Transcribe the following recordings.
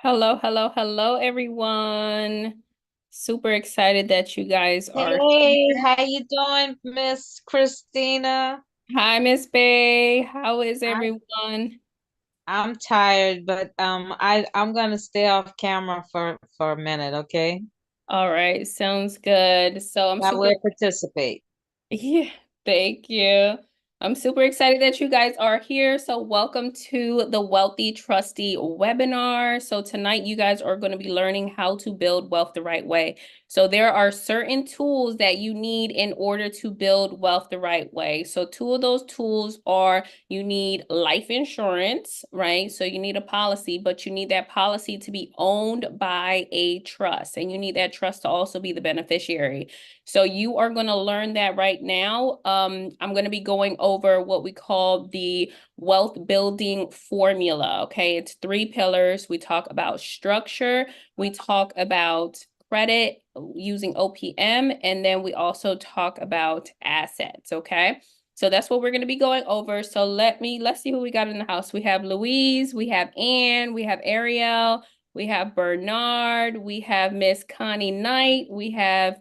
Hello, hello, hello, everyone. Super excited that you guys are Hey, here. how you doing, Miss Christina? Hi, Miss Bay. How is I'm everyone? I'm tired, but I'm gonna stay off camera for a minute, okay? All right, sounds good. So I'm I super will participate. Yeah, thank you. I'm super excited that you guys are here. So welcome to the Wealthy Trustee webinar. So tonight you guys are going to be learning how to build wealth the right way. So there are certain tools that you need in order to build wealth the right way. So two of those tools are you need life insurance, right? So you need a policy, but you need that policy to be owned by a trust, and you need that trust to also be the beneficiary. So you are going to learn that right now. I'm going to be going over what we call the wealth building formula. Okay, it's three pillars. We talk about structure, we talk about credit using OPM, and then we also talk about assets. Okay. So that's what we're going to be going over. So let's see who we got in the house. We have Louise, we have Anne, we have Ariel, we have Bernard, we have Miss Connie Knight, we have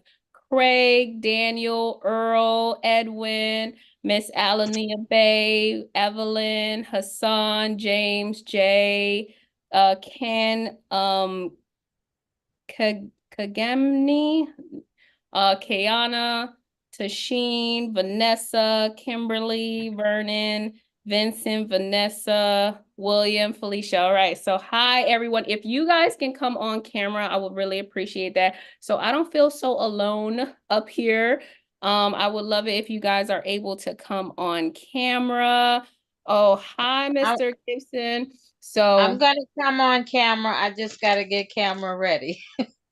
Craig, Daniel, Earl, Edwin, Miss Alania Bay, Evelyn, Hassan, James, Jay, Ken, Kagamni, Kayana, Tasheen, Vanessa, Kimberly, Vernon, Vincent, Vanessa, William, Felicia. All right. So hi everyone. If you guys can come on camera, I would really appreciate that. So I don't feel so alone up here. I would love it if you guys are able to come on camera. Oh, hi, I'm Mr. Gibson. I'm So, gonna come on camera. I just gotta get camera ready.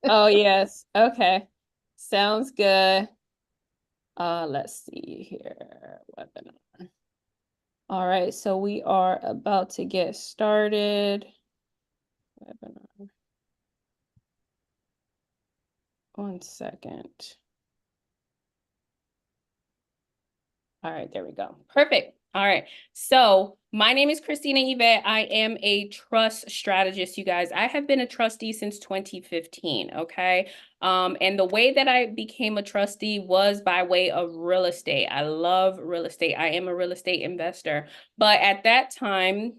oh yes. Okay. Sounds good. Let's see here. Webinar. All right, so we are about to get started. Webinar. 1 second. All right, there we go. Perfect. All right. So my name is Christina Yvette. I am a trust strategist, you guys. I have been a trustee since 2015. Okay. And the way that I became a trustee was by way of real estate. I love real estate. I am a real estate investor. But at that time,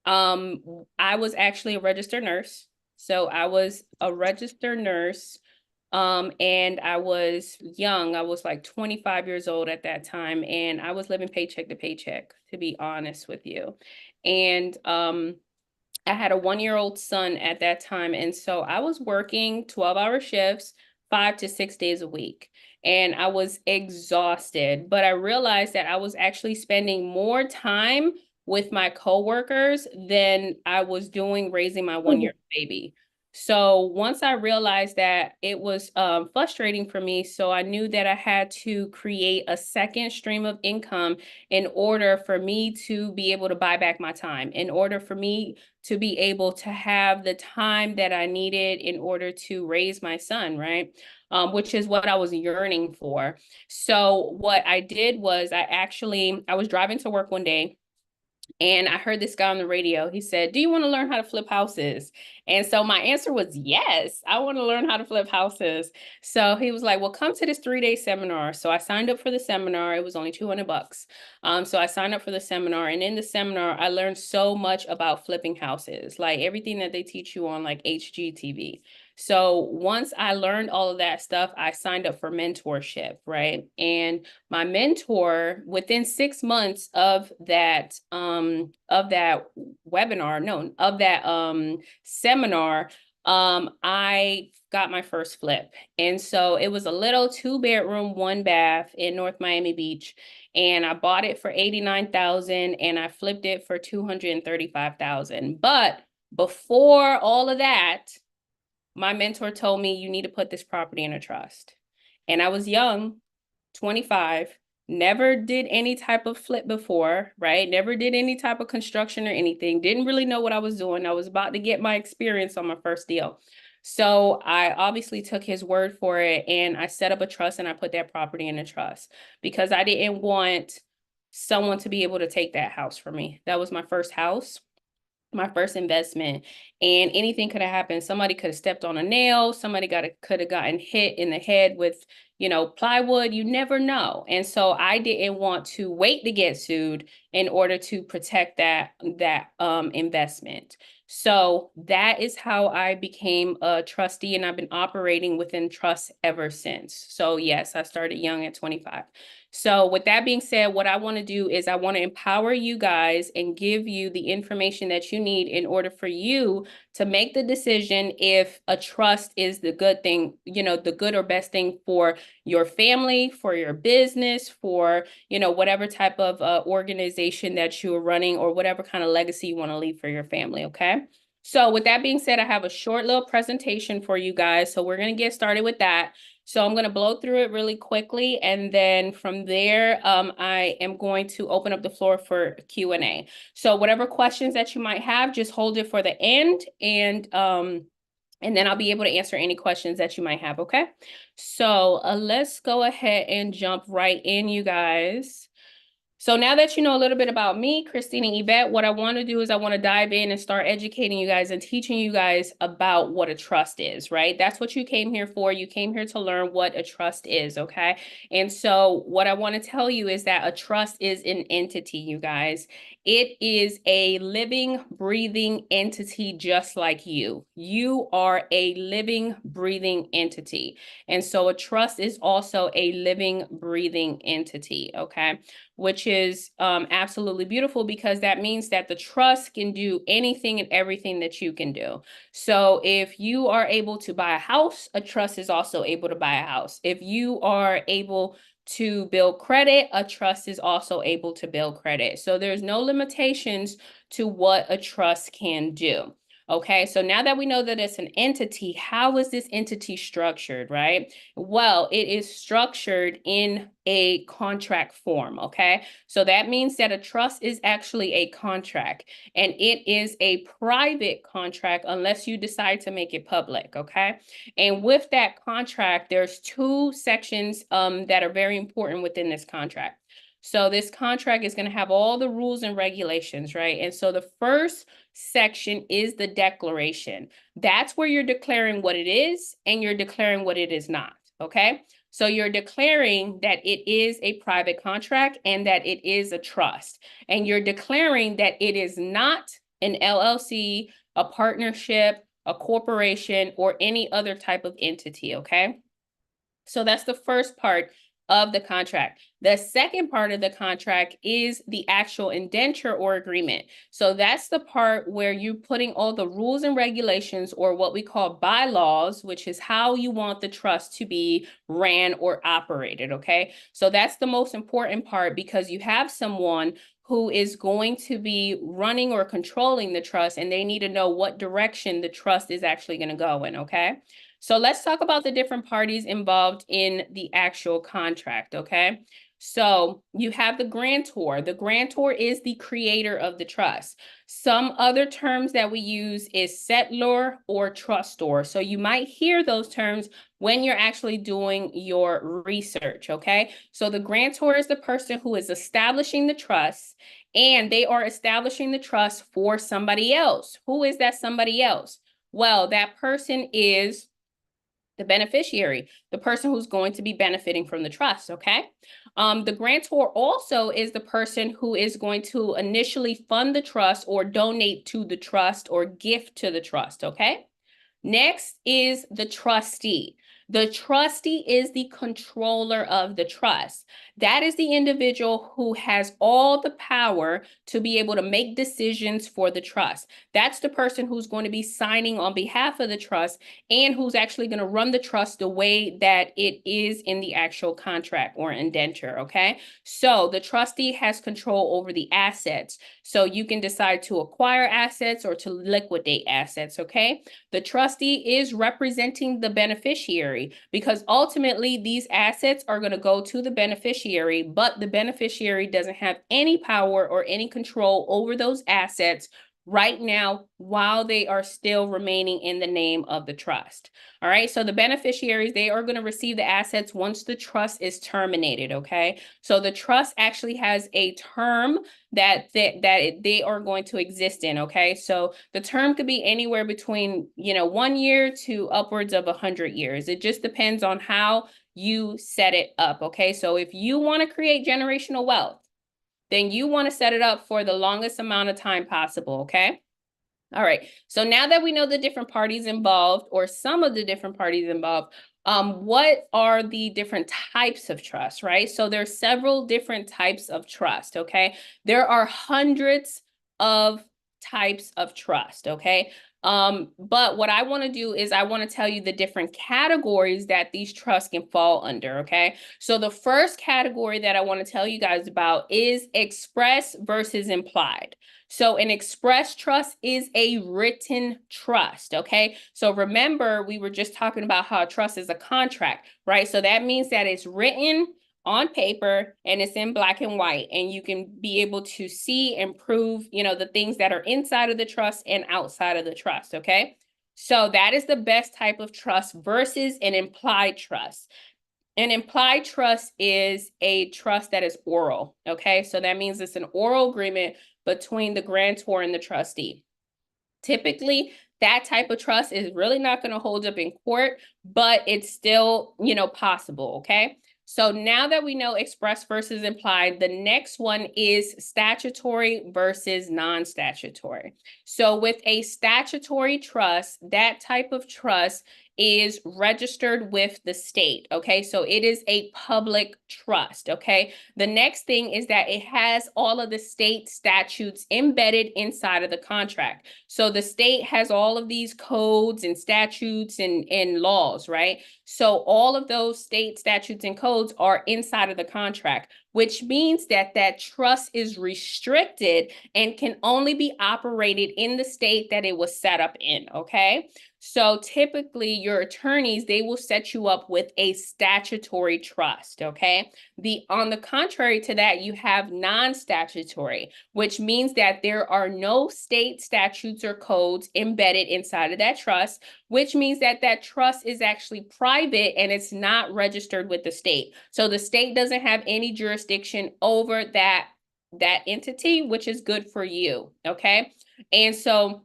I was actually a registered nurse. So I was a registered nurse. And I was young. I was like 25 years old at that time, and I was living paycheck to paycheck, to be honest with you. And I had a 1-year-old son at that time, and so I was working 12-hour shifts, 5 to 6 days a week. And I was exhausted, but I realized that I was actually spending more time with my coworkers than I was doing raising my 1 year baby. So once I realized that, it was frustrating for me, so I knew that I had to create a second stream of income in order for me to be able to buy back my time, in order for me to be able to have the time that I needed in order to raise my son, right? Which is what I was yearning for. So what I did was I was driving to work one day, and I heard this guy on the radio. He said, "Do you want to learn how to flip houses?" And so my answer was yes, I want to learn how to flip houses. So he was like, "Well, come to this 3-day seminar." So I signed up for the seminar. It was only $200. So I signed up for the seminar, and in the seminar, I learned so much about flipping houses, like everything that they teach you on like HGTV. So once I learned all of that stuff, I signed up for mentorship, right? And my mentor, within 6 months of that webinar, no, of that seminar, I got my first flip. And so it was a little 2 bedroom, 1 bath in North Miami Beach. And I bought it for 89,000 and I flipped it for 235,000. But before all of that, my mentor told me you need to put this property in a trust. And I was young, 25, never did any type of flip before, right? Never did any type of construction or anything. Didn't really know what I was doing. I was about to get my experience on my first deal. So I obviously took his word for it, and I set up a trust and I put that property in a trust because I didn't want someone to be able to take that house from me. That was my first house. my first investment, and anything could have happened. Somebody could have stepped on a nail, somebody could have gotten hit in the head with, plywood. You never know. And so I didn't want to wait to get sued in order to protect that investment. So that is how I became a trustee, and I've been operating within trust ever since. So yes, I started young at 25. So with that being said, what I want to do is I want to empower you guys and give you the information that you need in order for you to make the decision if a trust is the good thing, the good or best thing for your family, for your business, for, whatever type of organization that you're running, or whatever kind of legacy you want to leave for your family, okay? So with that being said, I have a short little presentation for you guys. So we're going to get started with that. So I'm going to blow through it really quickly, and then from there, I am going to open up the floor for Q&A. So whatever questions that you might have, just hold it for the end, and then I'll be able to answer any questions that you might have, okay? So let's go ahead and jump right in, you guys. So now that you know a little bit about me, Christine and Yvette, what I want to do is I want to dive in and start educating you guys and teaching you guys about what a trust is, right? That's what you came here for. You came here to learn what a trust is, okay? And so what I want to tell you is that a trust is an entity, you guys. It is a living, breathing entity just like you. You are a living, breathing entity. And so a trust is also a living, breathing entity, okay? Which is absolutely beautiful, because that means that the trust can do anything and everything that you can do. So if you are able to buy a house, a trust is also able to buy a house. If you are able to build credit, a trust is also able to build credit. So there's no limitations to what a trust can do. Okay, so now that we know that it's an entity, how is this entity structured, right? Well, it is structured in a contract form, okay? So that means that a trust is actually a contract, and it is a private contract unless you decide to make it public, okay? And with that contract, there's two sections that are very important within this contract. So this contract is going to have all the rules and regulations, right? And so the first section is the declaration. That's where you're declaring what it is and you're declaring what it is not, okay? So you're declaring that it is a private contract and that it is a trust. And you're declaring that it is not an LLC, a partnership, a corporation, or any other type of entity, okay? So that's the first part of the contract. The second part of the contract is the actual indenture or agreement. So that's the part where you're putting all the rules and regulations, or what we call bylaws, which is how you want the trust to be ran or operated, okay? So that's the most important part, because you have someone who is going to be running or controlling the trust, and they need to know what direction the trust is actually going to go in, okay? So let's talk about the different parties involved in the actual contract, okay? So you have the grantor. The grantor is the creator of the trust. Some other terms that we use is settlor or trustor. So you might hear those terms when you're actually doing your research, okay? So the grantor is the person who is establishing the trust, and they are establishing the trust for somebody else. Who is that somebody else? Well, that person is the beneficiary, the person who's going to be benefiting from the trust, okay? The grantor also is the person who is going to initially fund the trust or donate to the trust or gift to the trust, okay? Next is the trustee. The trustee is the controller of the trust. That is the individual who has all the power to be able to make decisions for the trust. That's the person who's going to be signing on behalf of the trust, and who's actually going to run the trust the way that it is in the actual contract or indenture, okay? So the trustee has control over the assets. So you can decide to acquire assets or to liquidate assets, okay? The trustee is representing the beneficiary, because ultimately these assets are going to go to the beneficiary, but the beneficiary doesn't have any power or any control over those assets right now while they are still remaining in the name of the trust. All right, so the beneficiaries, they are going to receive the assets once the trust is terminated, okay? So the trust actually has a term that they are going to exist in, okay? So the term could be anywhere between, 1 year to upwards of 100 years. It just depends on how you set it up, okay? So if you want to create generational wealth, then you want to set it up for the longest amount of time possible, okay? All right, so now that we know the different parties involved, or some of the different parties involved, what are the different types of trust, right? So there's several different types of trust, okay? There are hundreds of types of trust, okay? But what I want to do is I want to tell you the different categories that these trusts can fall under, okay? So the first category that I want to tell you guys about is express versus implied. So an express trust is a written trust, okay? So remember, we were just talking about how a trust is a contract, right? So that means that it's written on paper and it's in black and white, and you can be able to see and prove, the things that are inside of the trust and outside of the trust, okay? So that is the best type of trust versus an implied trust. An implied trust is a trust that is oral, okay? So that means it's an oral agreement between the grantor and the trustee. Typically, that type of trust is really not going to hold up in court, but it's still, possible, okay? So now that we know express versus implied, the next one is statutory versus non-statutory. So with a statutory trust, that type of trust is registered with the state, okay? So it is a public trust, okay? The next thing is that it has all of the state statutes embedded inside of the contract. So the state has all of these codes and statutes and laws, right? So all of those state statutes and codes are inside of the contract, which means that that trust is restricted and can only be operated in the state that it was set up in, okay? So typically your attorneys, they will set you up with a statutory trust, okay? On the contrary to that, you have non-statutory, which means that there are no state statutes or codes embedded inside of that trust, which means that that trust is actually private and it's not registered with the state. So the state doesn't have any jurisdiction over that entity, which is good for you, okay? And so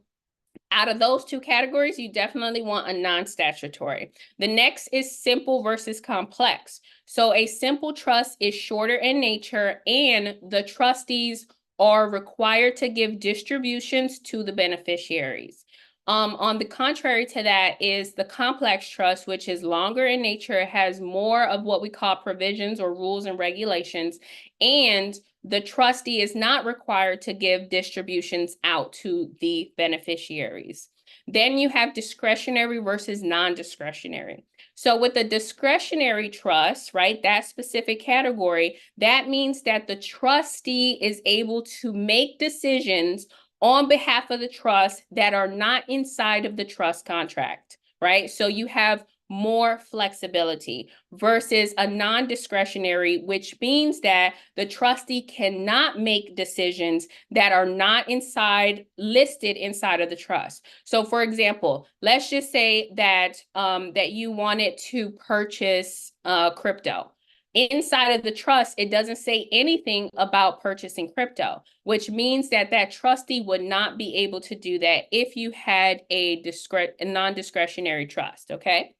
out of those two categories, you definitely want a non-statutory. The next is simple versus complex. So a simple trust is shorter in nature, and the trustees are required to give distributions to the beneficiaries. On the contrary to that is the complex trust, which is longer in nature, has more of what we call provisions or rules and regulations, and the trustee is not required to give distributions out to the beneficiaries. Then you have discretionary versus non-discretionary. So with the discretionary trust, right, that specific category, that means that the trustee is able to make decisions on behalf of the trust that are not inside of the trust contract, right? So you have more flexibility versus a non-discretionary, which means that the trustee cannot make decisions that are not listed inside of the trust. So for example, let's just say that that you wanted to purchase crypto. Inside of the trust, it doesn't say anything about purchasing crypto, which means that that trustee would not be able to do that if you had a non-discretionary trust, okay?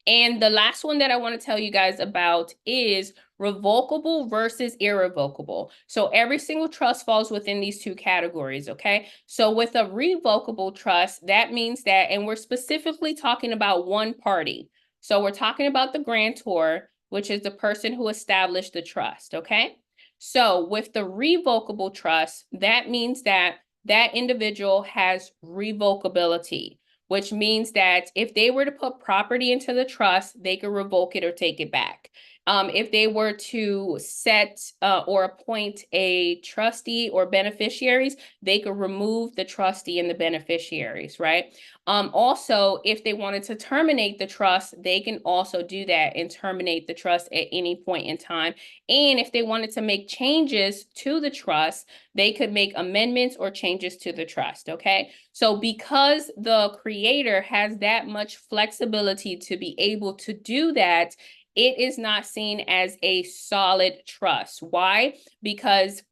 And the last one that I want to tell you guys about is revocable versus irrevocable. So every single trust falls within these two categories, okay? So with a revocable trust, that means that, and we're specifically talking about one party. So we're talking about the grantor, which is the person who established the trust, okay? So with the revocable trust, that means that that individual has revocability, which means that if they were to put property into the trust, they could revoke it or take it back. If they were to set or appoint a trustee or beneficiaries, they could remove the trustee and the beneficiaries, right? Also, if they wanted to terminate the trust, they can also do that and terminate the trust at any point in time. And if they wanted to make changes to the trust, they could make amendments or changes to the trust, okay? So because the creator has that much flexibility to be able to do that, it is not seen as a solid trust. Why? Because,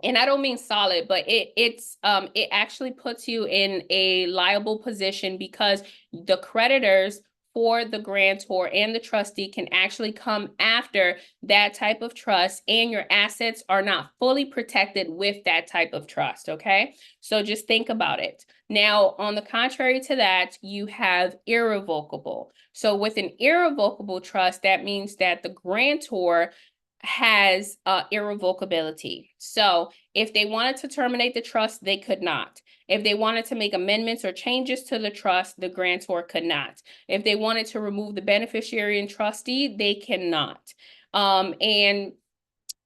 and I don't mean solid, but it actually puts you in a liable position because the creditors for the grantor and the trustee can actually come after that type of trust, and your assets are not fully protected with that type of trust, okay? So just think about it. Now, on the contrary to that, you have irrevocable. So with an irrevocable trust, that means that the grantor has irrevocability. So if they wanted to terminate the trust, they could not. If they wanted to make amendments or changes to the trust, the grantor could not. If they wanted to remove the beneficiary and trustee, they cannot. And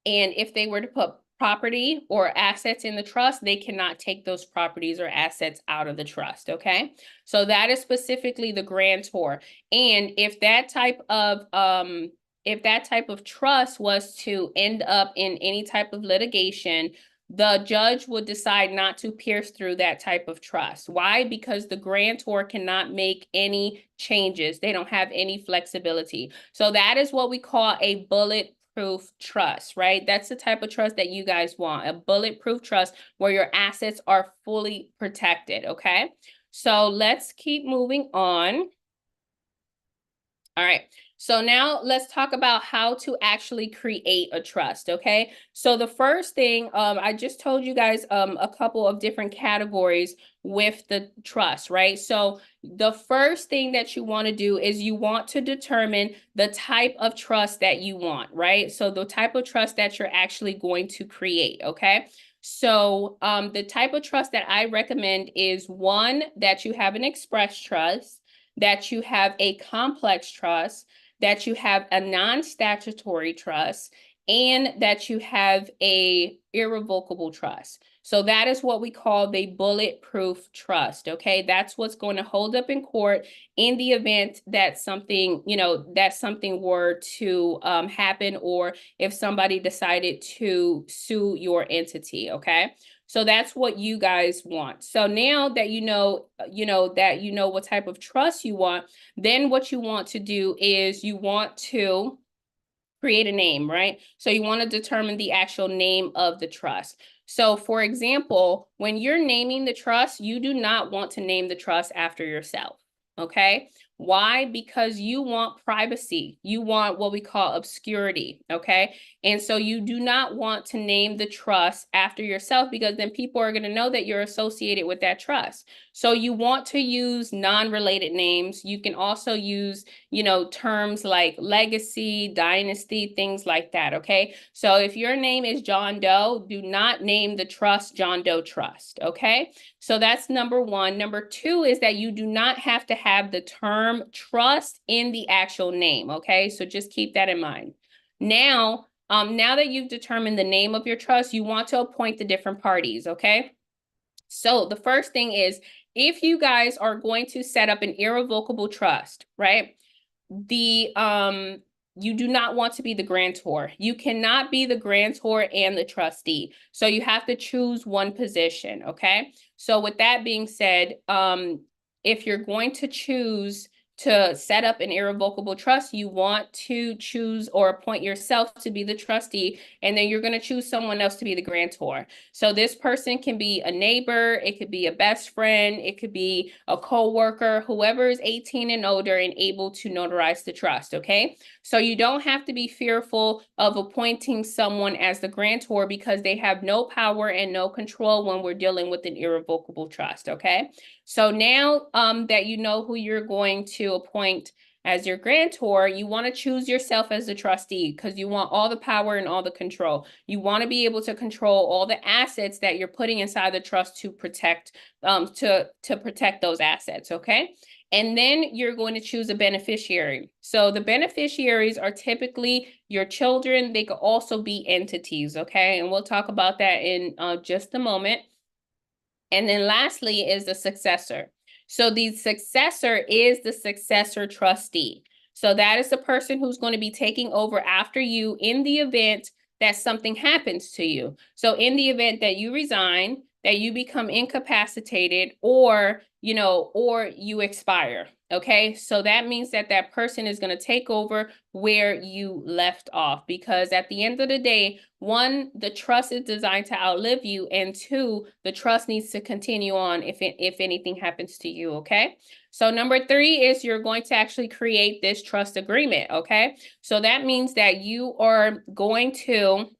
if they were to put property or assets in the trust, they cannot take those properties or assets out of the trust, okay? So that is specifically the grantor. And if that type of trust was to end up in any type of litigation, the judge would decide not to pierce through that type of trust. Why? Because the grantor cannot make any changes. They don't have any flexibility. So that is what we call a bulletproof trust, right? That's the type of trust that you guys want, a bulletproof trust where your assets are fully protected, okay? So let's keep moving on. All right. So now let's talk about how to actually create a trust, okay? So the first thing, I just told you guys a couple of different categories with the trust, right? So the first thing that you want to do is you want to determine the type of trust that you want, right? So the type of trust that you're actually going to create, okay? So the type of trust that I recommend is one that you have an express trust, that you have a complex trust, that you have a non-statutory trust, and that you have a irrevocable trust. So that is what we call the bulletproof trust, okay? That's what's going to hold up in court in the event that something, that something were to happen, or if somebody decided to sue your entity, okay? So that's what you guys want. So now that you know what type of trust you want, then what you want to do is you want to create a name, right? So you want to determine the actual name of the trust. So for example, when you're naming the trust, you do not want to name the trust after yourself, okay? Why? Because you want privacy. You want what we call obscurity, okay? And so you do not want to name the trust after yourself, because then people are going to know that you're associated with that trust. So you want to use non-related names. You can also use, terms like legacy, dynasty, things like that, okay? So if your name is John Doe, do not name the trust John Doe Trust, okay? So that's number one. Number two is that you do not have to have the term trust in the actual name, okay? So just keep that in mind. Now that you've determined the name of your trust, you want to appoint the different parties, okay? So the first thing is, if you guys are going to set up an irrevocable trust, right? You do not want to be the grantor. You cannot be the grantor and the trustee. So you have to choose one position, okay? So with that being said, if you're going to choose to set up an irrevocable trust, you want to choose or appoint yourself to be the trustee, and then you're going to choose someone else to be the grantor. So this person can be a neighbor, it could be a best friend, it could be a co-worker, whoever is 18 and older and able to notarize the trust, okay? So you don't have to be fearful of appointing someone as the grantor, because they have no power and no control when we're dealing with an irrevocable trust, okay? So now that you know who you're going to appoint as your grantor, you want to choose yourself as the trustee, because you want all the power and all the control. You want to be able to control all the assets that you're putting inside the trust to protect protect those assets, okay? And then you're going to choose a beneficiary. So the beneficiaries are typically your children. They could also be entities, okay? And we'll talk about that in just a moment. And then lastly is the successor. So the successor is the successor trustee. So that is the person who's going to be taking over after you in the event that something happens to you. So in the event that you resign, that you become incapacitated, or, or you expire. Okay, so that means that that person is going to take over where you left off, because at the end of the day, one, the trust is designed to outlive you, and two, the trust needs to continue on if anything happens to you, okay? So number 3 is you're going to actually create this trust agreement, okay? So that means that you are going to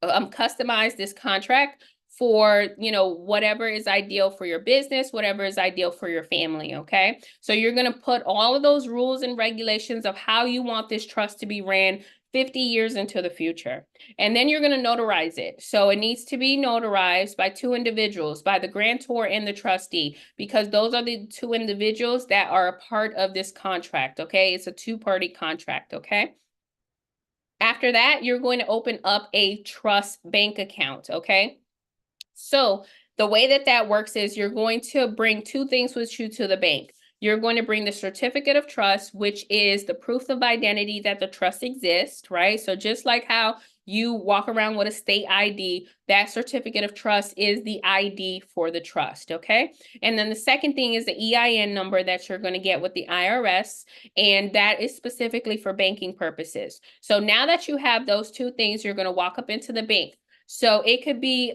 customize this contract for, whatever is ideal for your business, whatever is ideal for your family, okay? So you're going to put all of those rules and regulations of how you want this trust to be ran 50 years into the future. And then you're going to notarize it. So it needs to be notarized by 2 individuals, by the grantor and the trustee, because those are the 2 individuals that are a part of this contract, okay? It's a 2-party contract, okay? After that, you're going to open up a trust bank account, okay? So the way that that works is you're going to bring 2 things with you to the bank. You're going to bring the certificate of trust, which is the proof of identity that the trust exists, right? So just like how you walk around with a state ID, that certificate of trust is the ID for the trust, okay? And then the second thing is the EIN number that you're going to get with the IRS, and that is specifically for banking purposes. So now that you have those 2 things, you're going to walk up into the bank. So it could be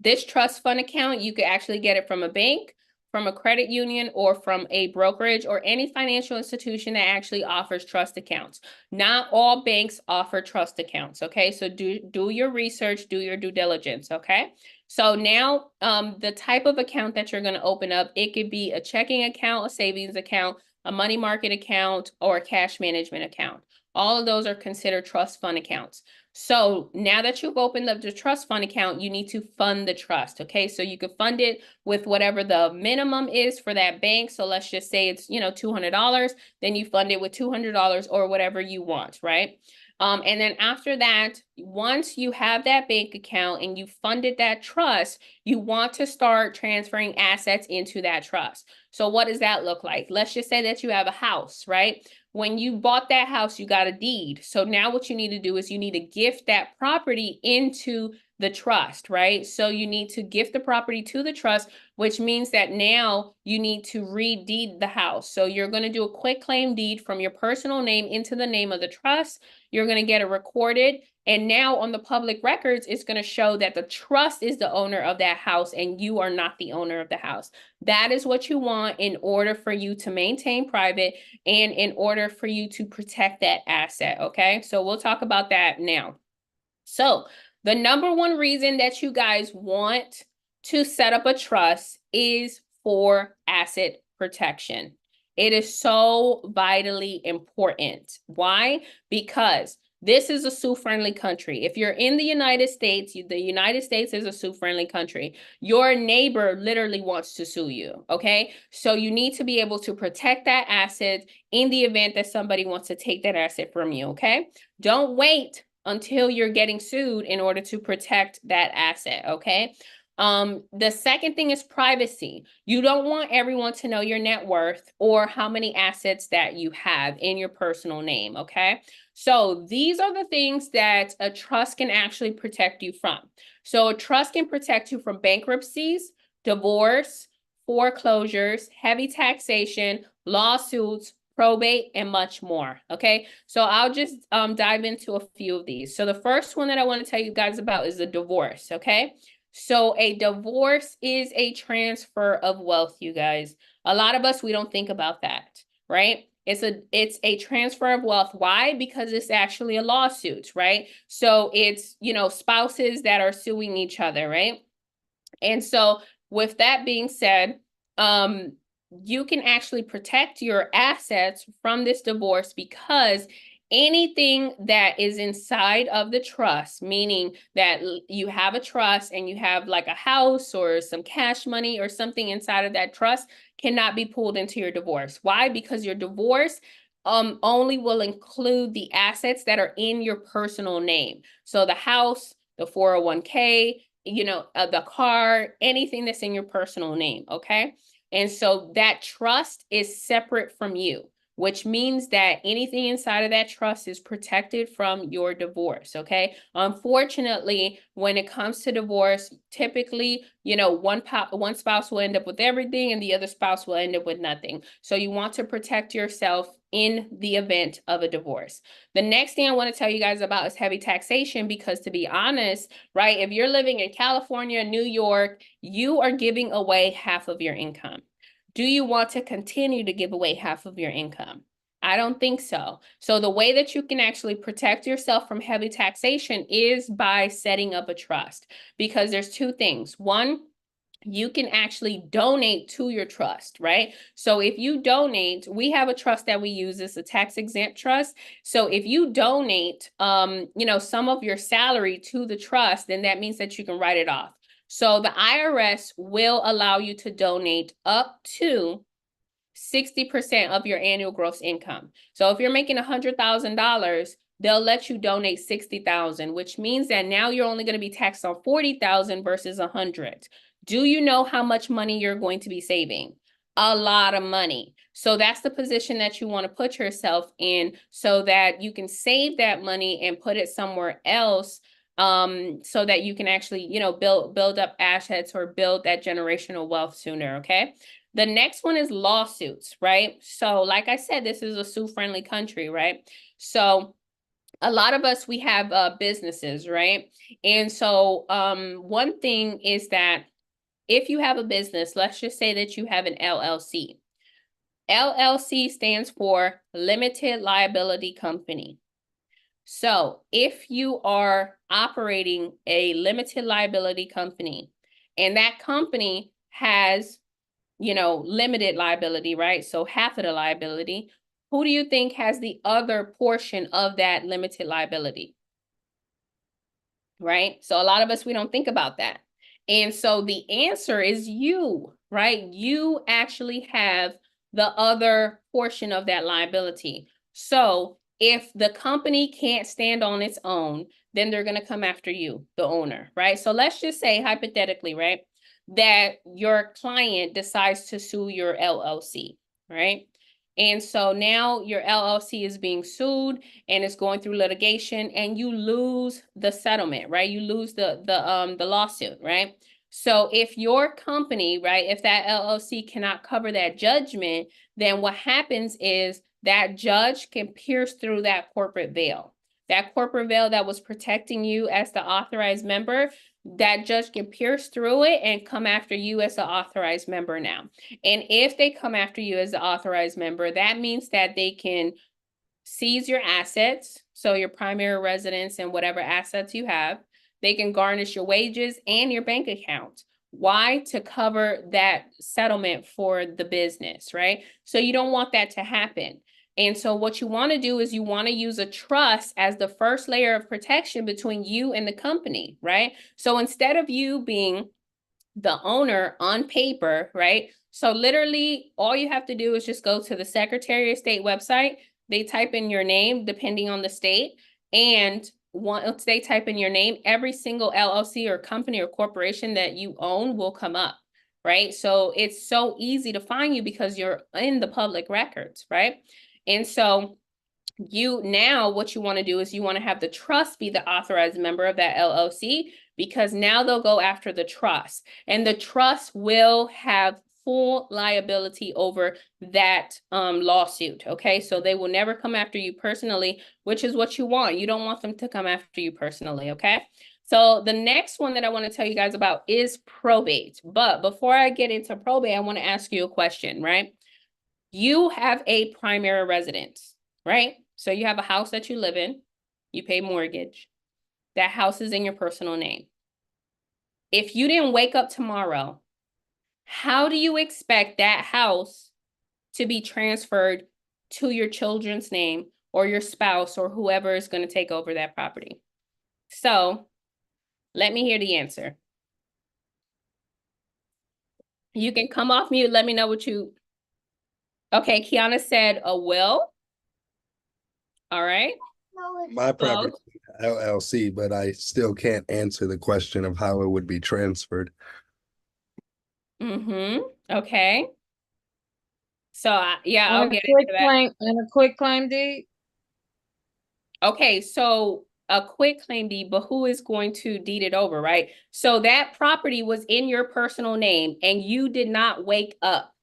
this trust fund account, you could actually get it from a bank, from a credit union, or from a brokerage, or any financial institution that actually offers trust accounts. Not all banks offer trust accounts, okay? So do your research, do your due diligence, okay? So now the type of account that you're going to open up, it could be a checking account, a savings account, a money market account, or a cash management account. All of those are considered trust fund accounts. So now that you've opened up the trust fund account, you need to fund the trust, okay? So you could fund it with whatever the minimum is for that bank. So let's just say it's, $200, then you fund it with $200 or whatever you want, right? And then after that, once you have that bank account and you funded that trust, you want to start transferring assets into that trust. So what does that look like? Let's just say that you have a house, right? When you bought that house, you got a deed. So now what you need to do is you need to gift that property into the trust, right? So you need to gift the property to the trust, which means that now you need to redeed the house. So you're going to do a quick claim deed from your personal name into the name of the trust. You're going to get it recorded. And now on the public records, it's going to show that the trust is the owner of that house and you are not the owner of the house. That is what you want in order for you to maintain private and in order for you to protect that asset, okay? So we'll talk about that now. So the number one reason that you guys want to set up a trust is for asset protection. It is so vitally important. Why? Because this is a sue-friendly country. If you're in the United States, the United States is a sue-friendly country. Your neighbor literally wants to sue you, okay? So you need to be able to protect that asset in the event that somebody wants to take that asset from you, okay? Don't wait until you're getting sued in order to protect that asset, okay? The second thing is privacy. You don't want everyone to know your net worth or how many assets that you have in your personal name, okay? So these are the things that a trust can actually protect you from. So a trust can protect you from bankruptcies, divorce, foreclosures, heavy taxation, lawsuits, probate, and much more, okay? So I'll just dive into a few of these. So the first one that I want to tell you guys about is the divorce, okay? So a divorce is a transfer of wealth, you guys. A lot of us, we don't think about that, right? It's a transfer of wealth. Why? Because it's actually a lawsuit, right? So it's, spouses that are suing each other, right? And so with that being said, you can actually protect your assets from this divorce because anything that is inside of the trust, meaning that you have a trust and you have like a house or some cash money or something inside of that trust, cannot be pulled into your divorce. Why? Because your divorce only will include the assets that are in your personal name. So the house, the 401k, the car, anything that's in your personal name, okay? And so that trust is separate from you, which means that anything inside of that trust is protected from your divorce, okay? Unfortunately, when it comes to divorce, typically, one spouse will end up with everything and the other spouse will end up with nothing. So you want to protect yourself in the event of a divorce. The next thing I want to tell you guys about is heavy taxation, because to be honest, right, if you're living in California, New York, you are giving away half of your income. Do you want to continue to give away half of your income? I don't think so. So the way that you can actually protect yourself from heavy taxation is by setting up a trust, because there's two things. One, you can actually donate to your trust, right? So if you donate, we have a trust that we use. It's a tax exempt trust. So if you donate, some of your salary to the trust, then that means that you can write it off. So the IRS will allow you to donate up to 60% of your annual gross income. So if you're making $100,000, they'll let you donate 60,000, which means that now you're only going to be taxed on 40,000 versus 100. Do you know how much money you're going to be saving? A lot of money. So that's the position that you want to put yourself in, so that you can save that money and put it somewhere else, so that you can actually, build up assets or build that generational wealth sooner, okay? The next one is lawsuits, right? So like I said, this is a sue-friendly country, right? So a lot of us, we have businesses, right? And so one thing is that if you have a business, let's just say that you have an LLC. LLC stands for Limited Liability Company. So if you are operating a limited liability company and that company has, limited liability, right? So half of the liability, who do you think has the other portion of that limited liability? Right? So a lot of us, we don't think about that. And so the answer is you, right? You actually have the other portion of that liability. So if the company can't stand on its own, then they're going to come after you, the owner, right? So let's just say hypothetically, right, that your client decides to sue your LLC, right? And so now your LLC is being sued and it's going through litigation, and you lose the settlement, right? You lose the lawsuit, right? So if your company, right, if that LLC cannot cover that judgment, then what happens is that judge can pierce through that corporate veil. That corporate veil that was protecting you as the authorized member, that judge can pierce through it and come after you as the authorized member now. And if they come after you as the authorized member, that means that they can seize your assets, so your primary residence and whatever assets you have. They can garnish your wages and your bank account. Why? To cover that settlement for the business, right? So you don't want that to happen. And so what you want to do is you want to use a trust as the first layer of protection between you and the company, right? So instead of you being the owner on paper, right? So literally all you have to do is just go to the Secretary of State website. They type in your name depending on the state, and once they type in your name, every single LLC or company or corporation that you own will come up, right? So it's so easy to find you because you're in the public records, right? And so what you want to do is you want to have the trust be the authorized member of that LLC, because now they'll go after the trust, and the trust will have full liability over that lawsuit, okay? So they will never come after you personally, which is what you want. You don't want them to come after you personally, okay? So the next one that I want to tell you guys about is probate. But before I get into probate, I want to ask you a question, right? You have a primary residence, right? So you have a house that you live in, you pay mortgage. That house is in your personal name. If you didn't wake up tomorrow, how do you expect that house to be transferred to your children's name or your spouse or whoever is going to take over that property. So let me hear the answer. You can come off mute. Let me know what you. Okay, Kiana said a will. All right. My property Close. LLC, but I still can't answer the question of how it would be transferred. Mm-hmm. Okay. So yeah, On I'll a get quick into that. claim, on a quick claim deed? Okay, so a quick claim deed, but who is going to deed it over, right? So that property was in your personal name and you did not wake up.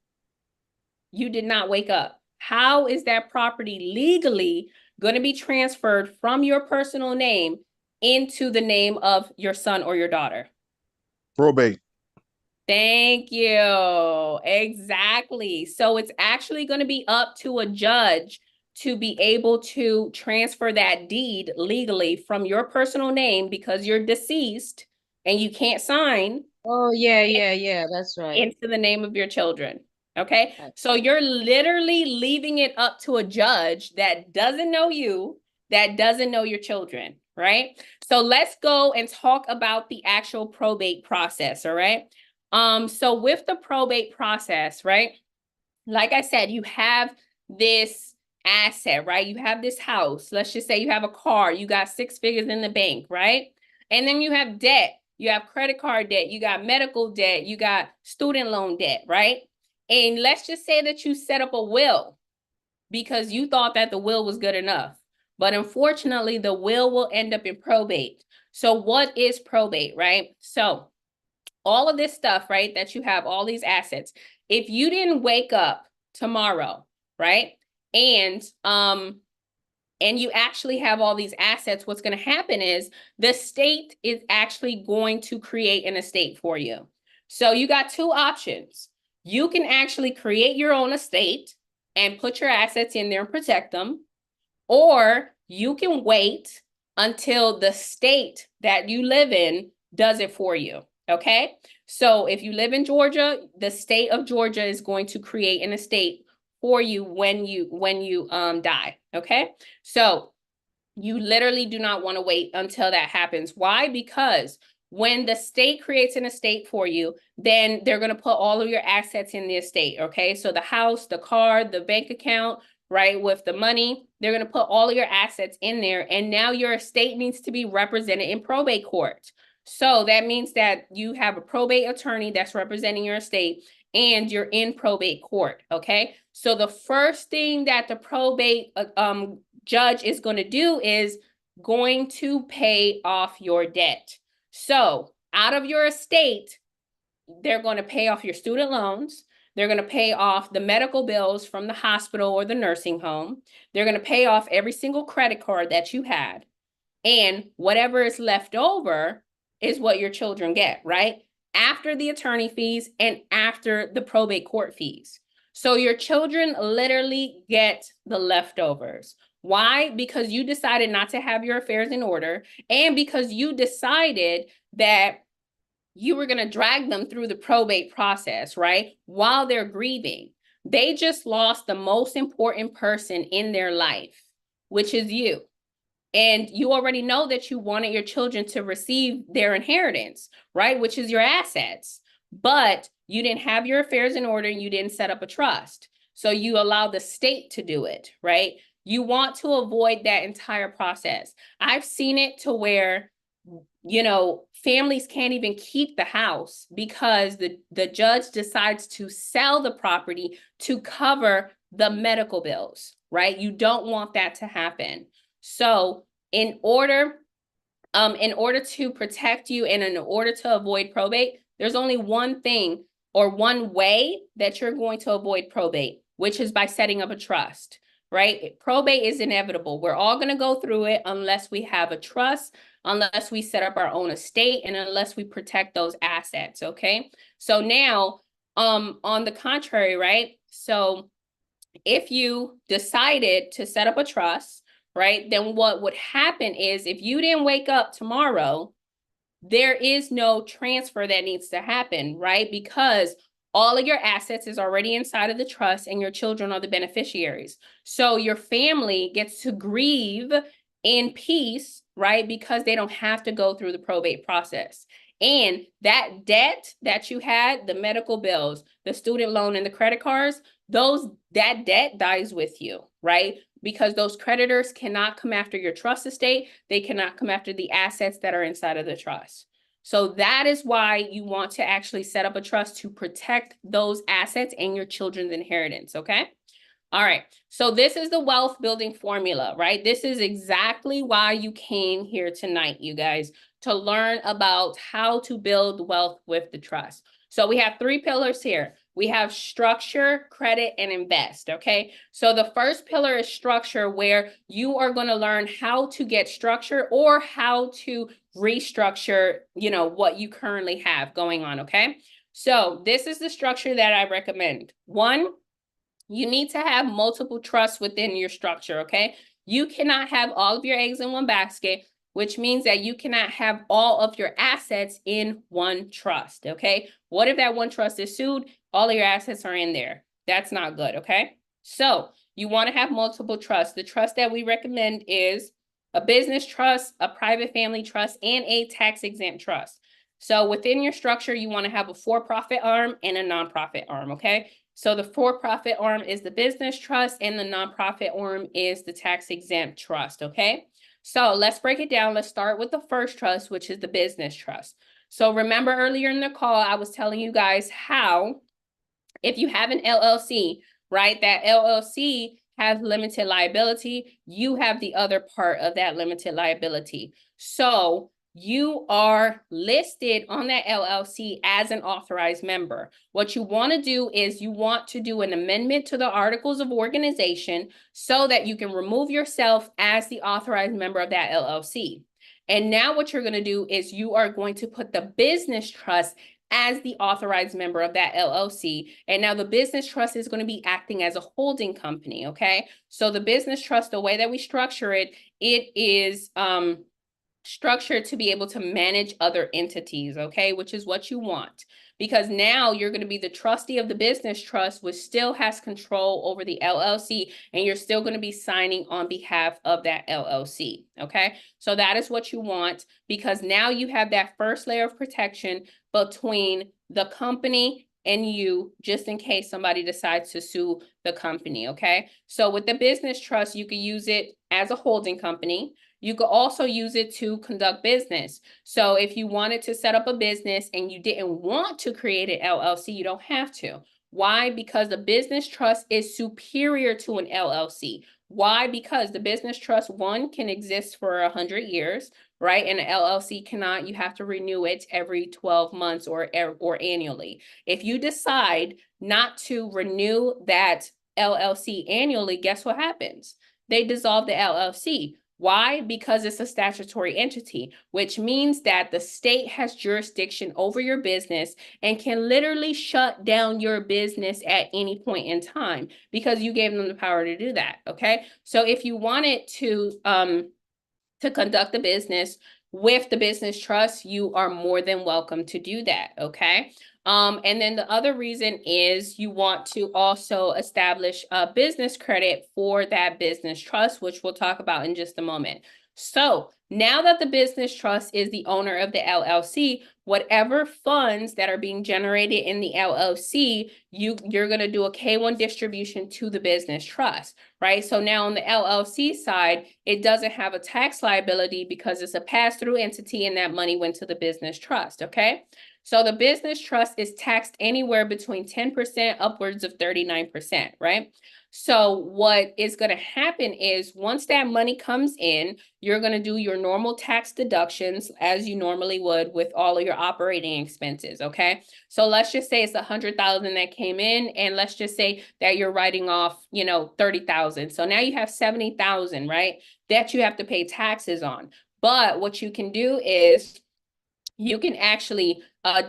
You did not wake up. How is that property legally going to be transferred from your personal name into the name of your son or your daughter? Probate. Thank you. Exactly. So it's actually going to be up to a judge to be able to transfer that deed legally from your personal name because you're deceased and you can't sign Oh, yeah, that's right. into the name of your children. Okay. Right. So you're literally leaving it up to a judge that doesn't know you, that doesn't know your children. Right. So let's go and talk about the actual probate process. All right. So with the probate process, right? Like I said, you have this asset, right? You have this house. Let's just say you have a car, you got 6 figures in the bank, right? And then you have debt. You have credit card debt, you got medical debt, you got student loan debt, right? And let's just say that you set up a will because you thought that the will was good enough. But unfortunately, the will end up in probate. So what is probate, right? So all of this stuff, right, that you have, all these assets, if you didn't wake up tomorrow, right, and you actually have all these assets, what's going to happen is the state is actually going to create an estate for you. So you got two options. You can actually create your own estate and put your assets in there and protect them, or you can wait until the state that you live in does it for you. Okay. So if you live in Georgia, the state of Georgia is going to create an estate for you when you die. Okay. So you literally do not want to wait until that happens. Why? Because when the state creates an estate for you, then they're going to put all of your assets in the estate. Okay. So the house, the car, the bank account, right, with the money, they're going to put all of your assets in there. And now your estate needs to be represented in probate court. So that means that you have a probate attorney that's representing your estate and you're in probate court. Okay. So the first thing that the probate judge is going to do is going to pay off your debt. So out of your estate, they're going to pay off your student loans. They're going to pay off the medical bills from the hospital or the nursing home. They're going to pay off every single credit card that you had. And whatever is left over is what your children get, right? After the attorney fees and after the probate court fees. So your children literally get the leftovers. Why? Because you decided not to have your affairs in order and because you decided that you were going to drag them through the probate process, right? While they're grieving. They just lost the most important person in their life, which is you. And you already know that you wanted your children to receive their inheritance, right? Which is your assets. But you didn't have your affairs in order and you didn't set up a trust. So you allow the state to do it, right? You want to avoid that entire process. I've seen it to where, you know, families can't even keep the house because the judge decides to sell the property to cover the medical bills, right? You don't want that to happen. So in order to protect you and in order to avoid probate, there's only one thing or one way that you're going to avoid probate, which is by setting up a trust, right? Probate is inevitable. We're all going to go through it unless we have a trust, unless we set up our own estate, and unless we protect those assets, okay? So now, on the contrary, right? So if you decided to set up a trust, right, then what would happen is if you didn't wake up tomorrow, there is no transfer that needs to happen, right? Because all of your assets is already inside of the trust and your children are the beneficiaries. So your family gets to grieve in peace, right? Because they don't have to go through the probate process. And that debt that you had, the medical bills, the student loan, and the credit cards, that debt dies with you, right? Because those creditors cannot come after your trust estate. They cannot come after the assets that are inside of the trust. So that is why you want to actually set up a trust to protect those assets and your children's inheritance, okay? All right, so this is the wealth building formula, right? This is exactly why you came here tonight, you guys, to learn about how to build wealth with the trust. So we have 3 pillars here. We have structure, credit, and invest, okay? So the first pillar is structure, where you are going to learn how to get structure or how to restructure, what you currently have going on, okay? So this is the structure that I recommend. 1, you need to have multiple trusts within your structure, okay? You cannot have all of your eggs in one basket, which means that you cannot have all of your assets in one trust, okay? What if that one trust is sued? All of your assets are in there. That's not good, okay? So you want to have multiple trusts. The trust that we recommend is a business trust, a private family trust, and a tax-exempt trust. So within your structure, you want to have a for-profit arm and a nonprofit arm, okay? So the for-profit arm is the business trust and the nonprofit arm is the tax-exempt trust, okay? So let's break it down. Let's start with the first trust, which is the business trust. So remember earlier in the call, I was telling you guys how if you have an LLC, right, that LLC has limited liability, you have the other part of that limited liability. So you are listed on that LLC as an authorized member. What you want to do is you want to do an amendment to the articles of organization so that you can remove yourself as the authorized member of that LLC. And now what you're going to do is you are going to put the business trust as the authorized member of that LLC. And now the business trust is going to be acting as a holding company, okay? So the business trust, the way that we structure it, it is structured to be able to manage other entities, okay, which is what you want. Because now you're going to be the trustee of the business trust, which still has control over the LLC, and you're still going to be signing on behalf of that LLC, okay? So that is what you want, because now you have that first layer of protection between the company and you, just in case somebody decides to sue the company, okay? So with the business trust, you can use it as a holding company. You could also use it to conduct business. So if you wanted to set up a business and you didn't want to create an LLC, you don't have to. Why? Because the business trust is superior to an LLC. Why? Because the business trust, 1, can exist for 100 years, right? And an LLC cannot. You have to renew it every 12 months or annually. If you decide not to renew that LLC annually, guess what happens? They dissolve the LLC. Why? Because it's a statutory entity, which means that the state has jurisdiction over your business and can literally shut down your business at any point in time because you gave them the power to do that, okay? So if you wanted to conduct the business with the business trust, you are more than welcome to do that, okay? And then the other reason is you want to also establish a business credit for that business trust, which we'll talk about in just a moment. So now that the business trust is the owner of the LLC, whatever funds that are being generated in the LLC, you're going to do a K-1 distribution to the business trust, right? So now on the LLC side, it doesn't have a tax liability because it's a pass-through entity and that money went to the business trust, okay? So the business trust is taxed anywhere between 10% upwards of 39%, right? So what is going to happen is once that money comes in, you're going to do your normal tax deductions as you normally would with all of your operating expenses, okay? So let's just say it's 100,000 that came in, and let's just say that you're writing off, 30,000. So now you have 70,000, right? That you have to pay taxes on. But what you can do is you can actually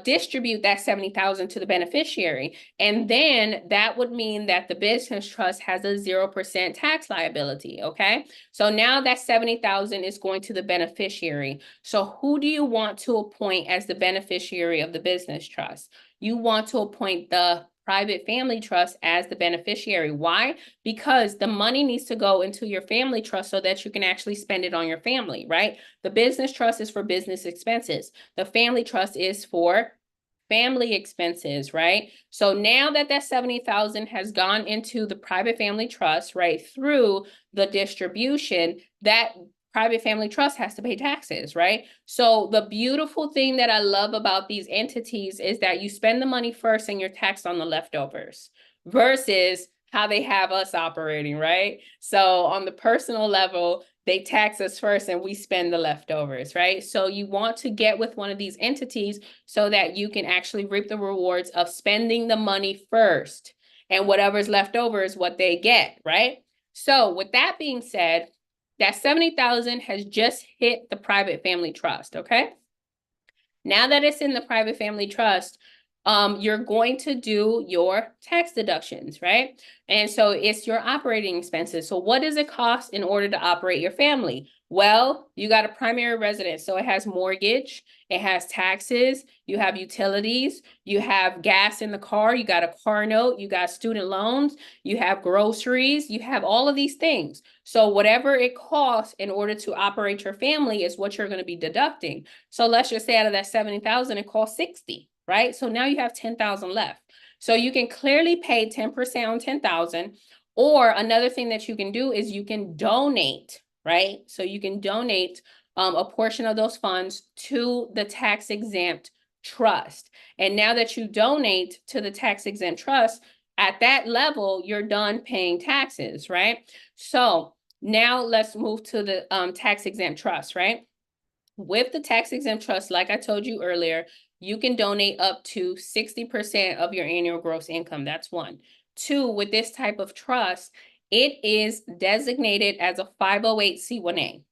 distribute that 70,000 to the beneficiary. And then that would mean that the business trust has a 0% tax liability, okay? So now that 70,000 is going to the beneficiary. So who do you want to appoint as the beneficiary of the business trust? You want to appoint the private family trust as the beneficiary. Why? Because the money needs to go into your family trust so that you can actually spend it on your family, right? The business trust is for business expenses. The family trust is for family expenses, right? So now that that 70,000 has gone into the private family trust, right, through the distribution, that private family trust has to pay taxes, right? So the beautiful thing that I love about these entities is that you spend the money first and you're taxed on the leftovers versus how they have us operating, right? So on the personal level, they tax us first and we spend the leftovers, right? So you want to get with one of these entities so that you can actually reap the rewards of spending the money first, and whatever's left over is what they get, right? So with that being said, that 70,000 has just hit the private family trust, okay? Now that it's in the private family trust, you're going to do your tax deductions, right? And so it's your operating expenses. So what does it cost in order to operate your family? Well, you got a primary residence, so it has mortgage, it has taxes, you have utilities, you have gas in the car, you got a car note, you got student loans, you have groceries, you have all of these things. So whatever it costs in order to operate your family is what you're going to be deducting. So let's just say out of that 70,000, it costs 60, right? So now you have 10,000 left. So you can clearly pay 10% on 10,000, or another thing that you can do is you can donate, right? So you can donate a portion of those funds to the tax exempt trust. And now that you donate to the tax exempt trust, at that level, you're done paying taxes, right? So now let's move to the tax exempt trust, right? With the tax exempt trust, like I told you earlier, you can donate up to 60% of your annual gross income. That's one. Two, with this type of trust, it is designated as a 508c1a,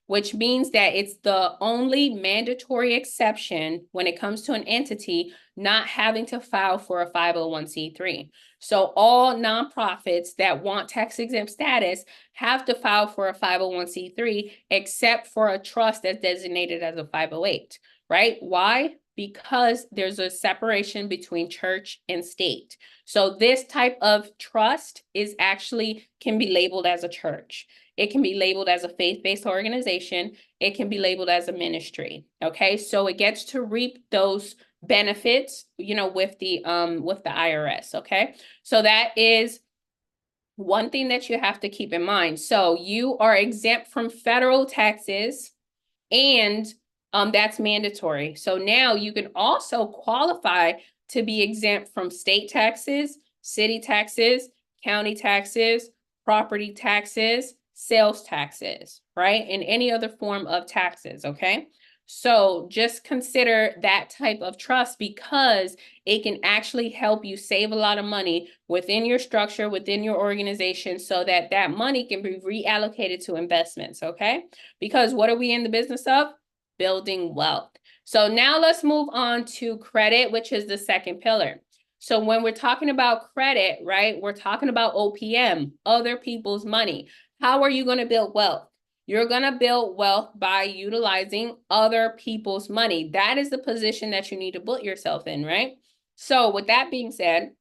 which means that it's the only mandatory exception when it comes to an entity not having to file for a 501c3. So all nonprofits that want tax exempt status have to file for a 501c3, except for a trust that's designated as a 508, right? Why? Because there's a separation between church and state. So this type of trust is actually can be labeled as a church. It can be labeled as a faith-based organization. It can be labeled as a ministry. Okay, so it gets to reap those benefits, you know, with the IRS. Okay, so that is one thing that you have to keep in mind. So you are exempt from federal taxes, and that's mandatory. So now you can also qualify to be exempt from state taxes, city taxes, county taxes, property taxes, sales taxes, right? And any other form of taxes, okay? So just consider that type of trust because it can actually help you save a lot of money within your structure, within your organization, so that that money can be reallocated to investments, okay? Because what are we in the business of? Building wealth. So now let's move on to credit, which is the second pillar. So when we're talking about credit, right, we're talking about OPM, other people's money. How are you going to build wealth? You're going to build wealth by utilizing other people's money. That is the position that you need to put yourself in, right? So with that being said,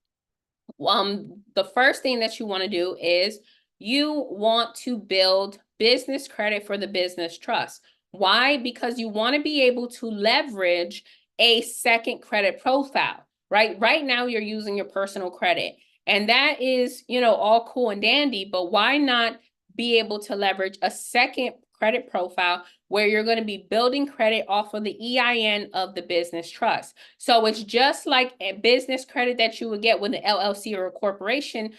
the first thing that you want to do is you want to build business credit for the business trust. Why? Because you want to be able to leverage a second credit profile, right? Right now you're using your personal credit, and that is, you know, all cool and dandy, but why not be able to leverage a second credit profile where you're going to be building credit off of the EIN of the business trust? So it's just like a business credit that you would get with an LLC or a corporation,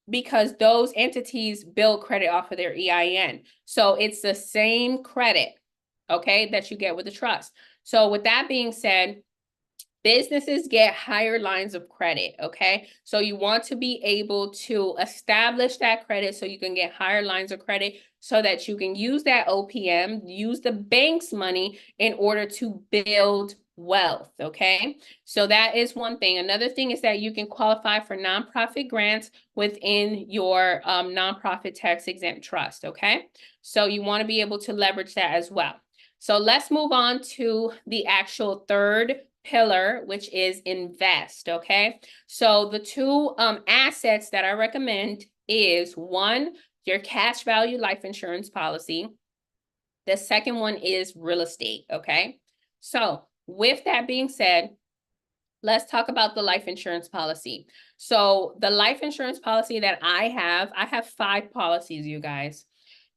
because those entities build credit off of their EIN. So it's the same credit, okay, that you get with the trust. So with that being said, businesses get higher lines of credit, okay? So you want to be able to establish that credit so you can get higher lines of credit so that you can use that OPM, use the bank's money in order to build wealth, okay? So that is one thing. Another thing is that you can qualify for nonprofit grants within your nonprofit tax exempt trust, okay? So you want to be able to leverage that as well. So let's move on to the actual third pillar, which is invest, okay? So the two assets that I recommend is one, your cash value life insurance policy. The second one is real estate, okay? So with that being said, let's talk about the life insurance policy. So the life insurance policy that I have 5 policies, you guys.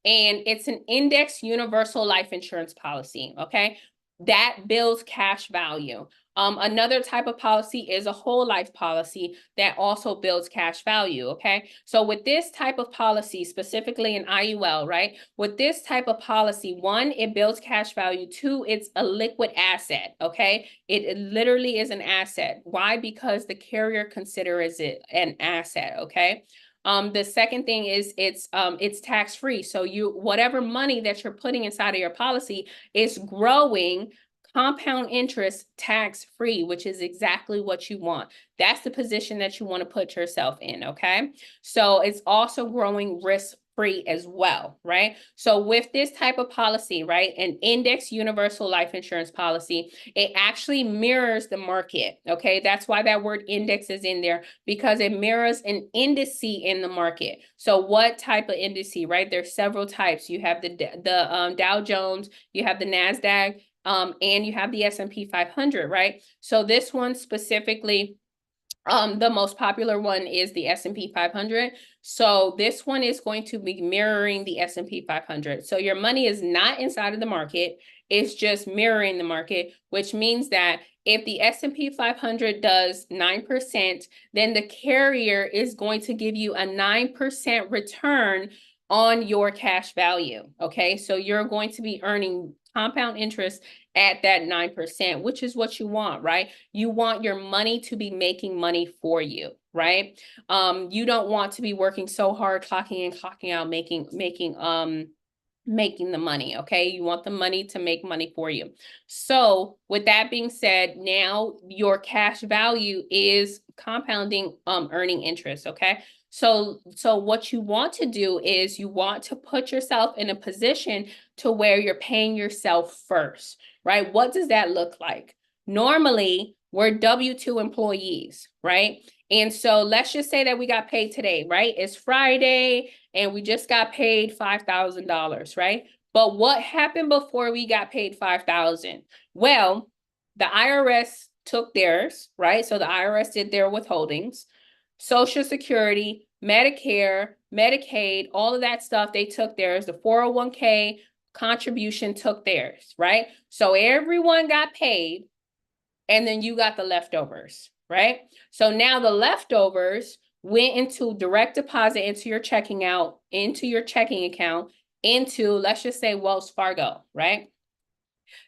And it's an index universal life insurance policy, okay? That builds cash value. Another type of policy is a whole life policy that also builds cash value, okay? So with this type of policy, specifically in IUL, right? With this type of policy, 1, it builds cash value. 2, it's a liquid asset, okay? It literally is an asset. Why? Because the carrier considers it an asset, okay? The second thing is it's tax-free. So whatever money that you're putting inside of your policy is growing compound interest tax-free, which is exactly what you want. That's the position that you want to put yourself in, okay? So it's also growing risk-free as well, right? So with this type of policy, right, an index universal life insurance policy, it actually mirrors the market, okay? That's why that word index is in there, because it mirrors an indice in the market. So what type of indice, right? There's several types. You have the Dow Jones, you have the NASDAQ, and you have the S&P 500, right? So this one specifically, the most popular one is the S&P 500. So this one is going to be mirroring the S&P 500. So your money is not inside of the market. It's just mirroring the market, which means that if the S&P 500 does 9%, then the carrier is going to give you a 9% return on your cash value, okay? So you're going to be earning compound interest at that 9%, which is what you want, right? You want your money to be making money for you, right? You don't want to be working so hard, clocking in, clocking out, making the money, okay? You want the money to make money for you. So with that being said, now your cash value is compounding, earning interest, okay? So what you want to do is you want to put yourself in a position to where you're paying yourself first, right? What does that look like? Normally, we're W-2 employees, right? And so let's just say that we got paid today, right? It's Friday and we just got paid $5,000, right? But what happened before we got paid $5,000? Well, the IRS took theirs, right? So the IRS did their withholdings. Social Security, Medicare, Medicaid, all of that stuff, they took theirs. The 401k contribution took theirs, right? So everyone got paid, and then you got the leftovers, right? So now the leftovers went into direct deposit into your checking account, into, let's just say, Wells Fargo, right?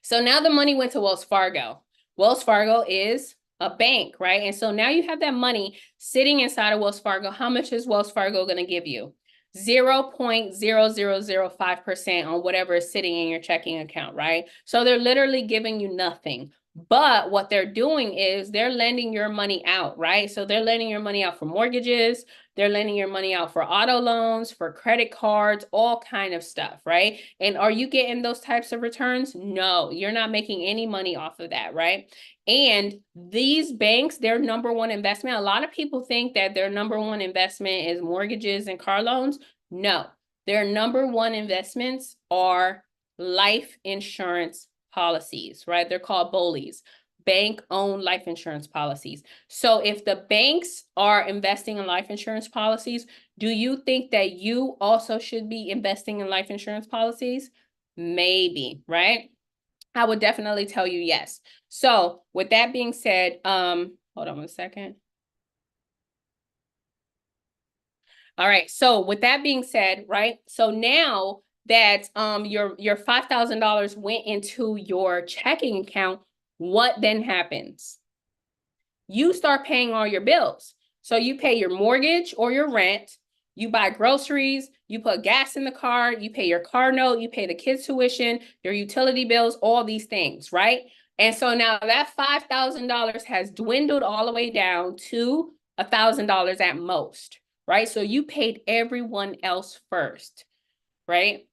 So now the money went to Wells Fargo. Wells Fargo is a bank, right? And so now you have that money sitting inside of Wells Fargo. How much is Wells Fargo going to give you? 0.0005% on whatever is sitting in your checking account, right? So they're literally giving you nothing. But what they're doing is they're lending your money out, right? So they're lending your money out for mortgages. They're lending your money out for auto loans, for credit cards, all kind of stuff, right? And are you getting those types of returns? No, you're not making any money off of that, right? And these banks, their number one investment, a lot of people think that their number one investment is mortgages and car loans. No, their number one investments are life insurance policies, right? They're called BOLIs, bank-owned life insurance policies. So if the banks are investing in life insurance policies, do you think that you also should be investing in life insurance policies? Maybe, right? I would definitely tell you yes. So with that being said, hold on one second. All right, so with that being said, right? So now that your $5,000 went into your checking account, what then happens? You start paying all your bills. So you pay your mortgage or your rent, You buy groceries, you put gas in the car, you pay your car note, you pay the kids' tuition, your utility bills, all these things, right? And so now that $5,000 has dwindled all the way down to $1,000 at most, right? So you paid everyone else first, right?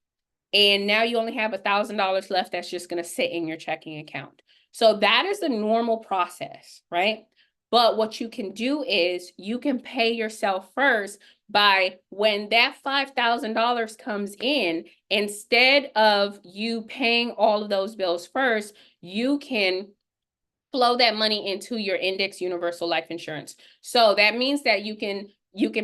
And now you only have $1,000 left that's just going to sit in your checking account. So that is the normal process, right? But what you can do is you can pay yourself first by when that $5,000 comes in, instead of you paying all of those bills first, you can flow that money into your index universal life insurance. So that means that you can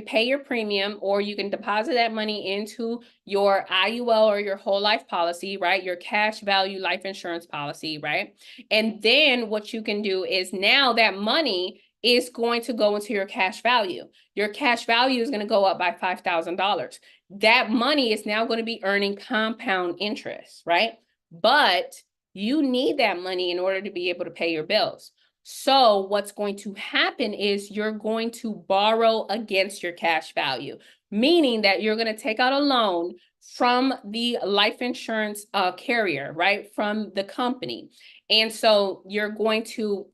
pay your premium, or you can deposit that money into your IUL or your whole life policy, right? Your cash value life insurance policy, right? And then what you can do is now that money is going to go into your cash value. Your cash value is going to go up by $5,000. That money is now going to be earning compound interest, right? But you need that money in order to be able to pay your bills. So what's going to happen is you're going to borrow against your cash value, meaning that you're going to take out a loan from the life insurance carrier, right? From the company. And so you're going to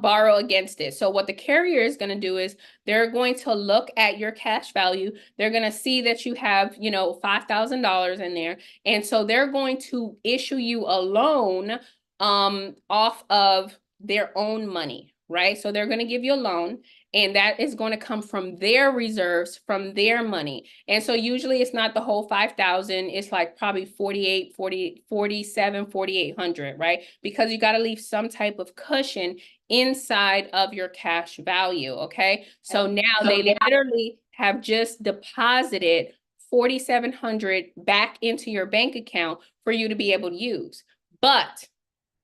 borrow against it. So what the carrier is going to do is they're going to look at your cash value. They're going to see that you have, $5,000 in there. And so they're going to issue you a loan off of their own money, right? So they're going to give you a loan, and that is going to come from their reserves, from their money. And so usually it's not the whole 5,000, it's like probably 4,800, right? Because you got to leave some type of cushion inside of your cash value, okay? So now they literally have just deposited 4,700 back into your bank account for you to be able to use. But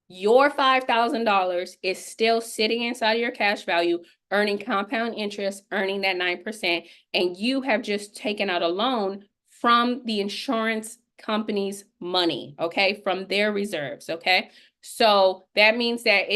your $5,000 is still sitting inside of your cash value, earning compound interest, earning that 9%, and you have just taken out a loan from the insurance company's money, okay? From their reserves, okay? So that means that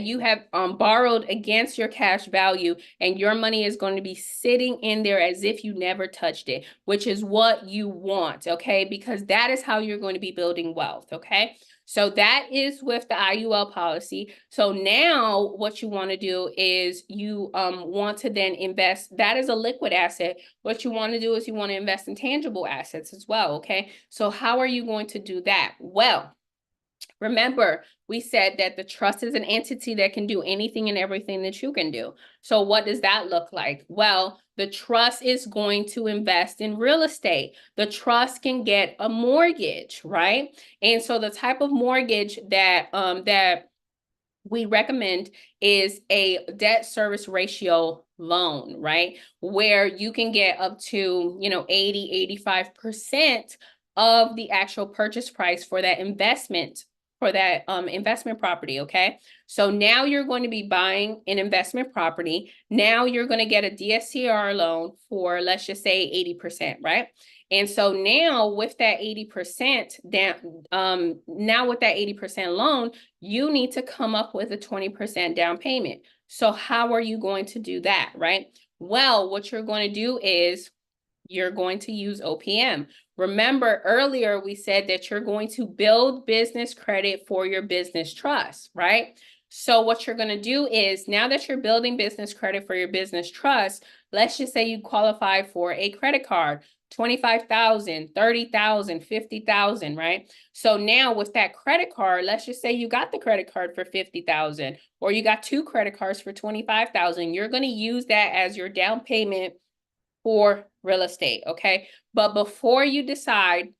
you have borrowed against your cash value, and your money is going to be sitting in there as if you never touched it, which is what you want, okay? Because that is how you're going to be building wealth, okay? So that is with the IUL policy. So now what you want to do is you want to then invest. That is a liquid asset. What you want to do is you want to invest in tangible assets as well, okay? So how are you going to do that? Well, remember, we said that the trust is an entity that can do anything and everything that you can do. So what does that look like? Well, the trust is going to invest in real estate. The trust can get a mortgage, right? And so the type of mortgage that we recommend is a debt service ratio loan, right? Where you can get up to, 80-85% of the actual purchase price for that investment, investment property, okay? So now you're going to be buying an investment property. Now you're going to get a DSCR loan for, let's just say 80%, right? And so now with that 80% now with that 80% loan, you need to come up with a 20% down payment. So how are you going to do that, right? Well, what you're going to do is you're going to use OPM. Remember earlier we said that you're going to build business credit for your business trust, right? So what you're going to do is, now that you're building business credit for your business trust, let's just say you qualify for a credit card, 25,000, 30,000, 50,000, right? So now with that credit card, let's just say you got the credit card for 50,000, or you got two credit cards for 25,000. You're going to use that as your down payment for real estate, okay? But before you decide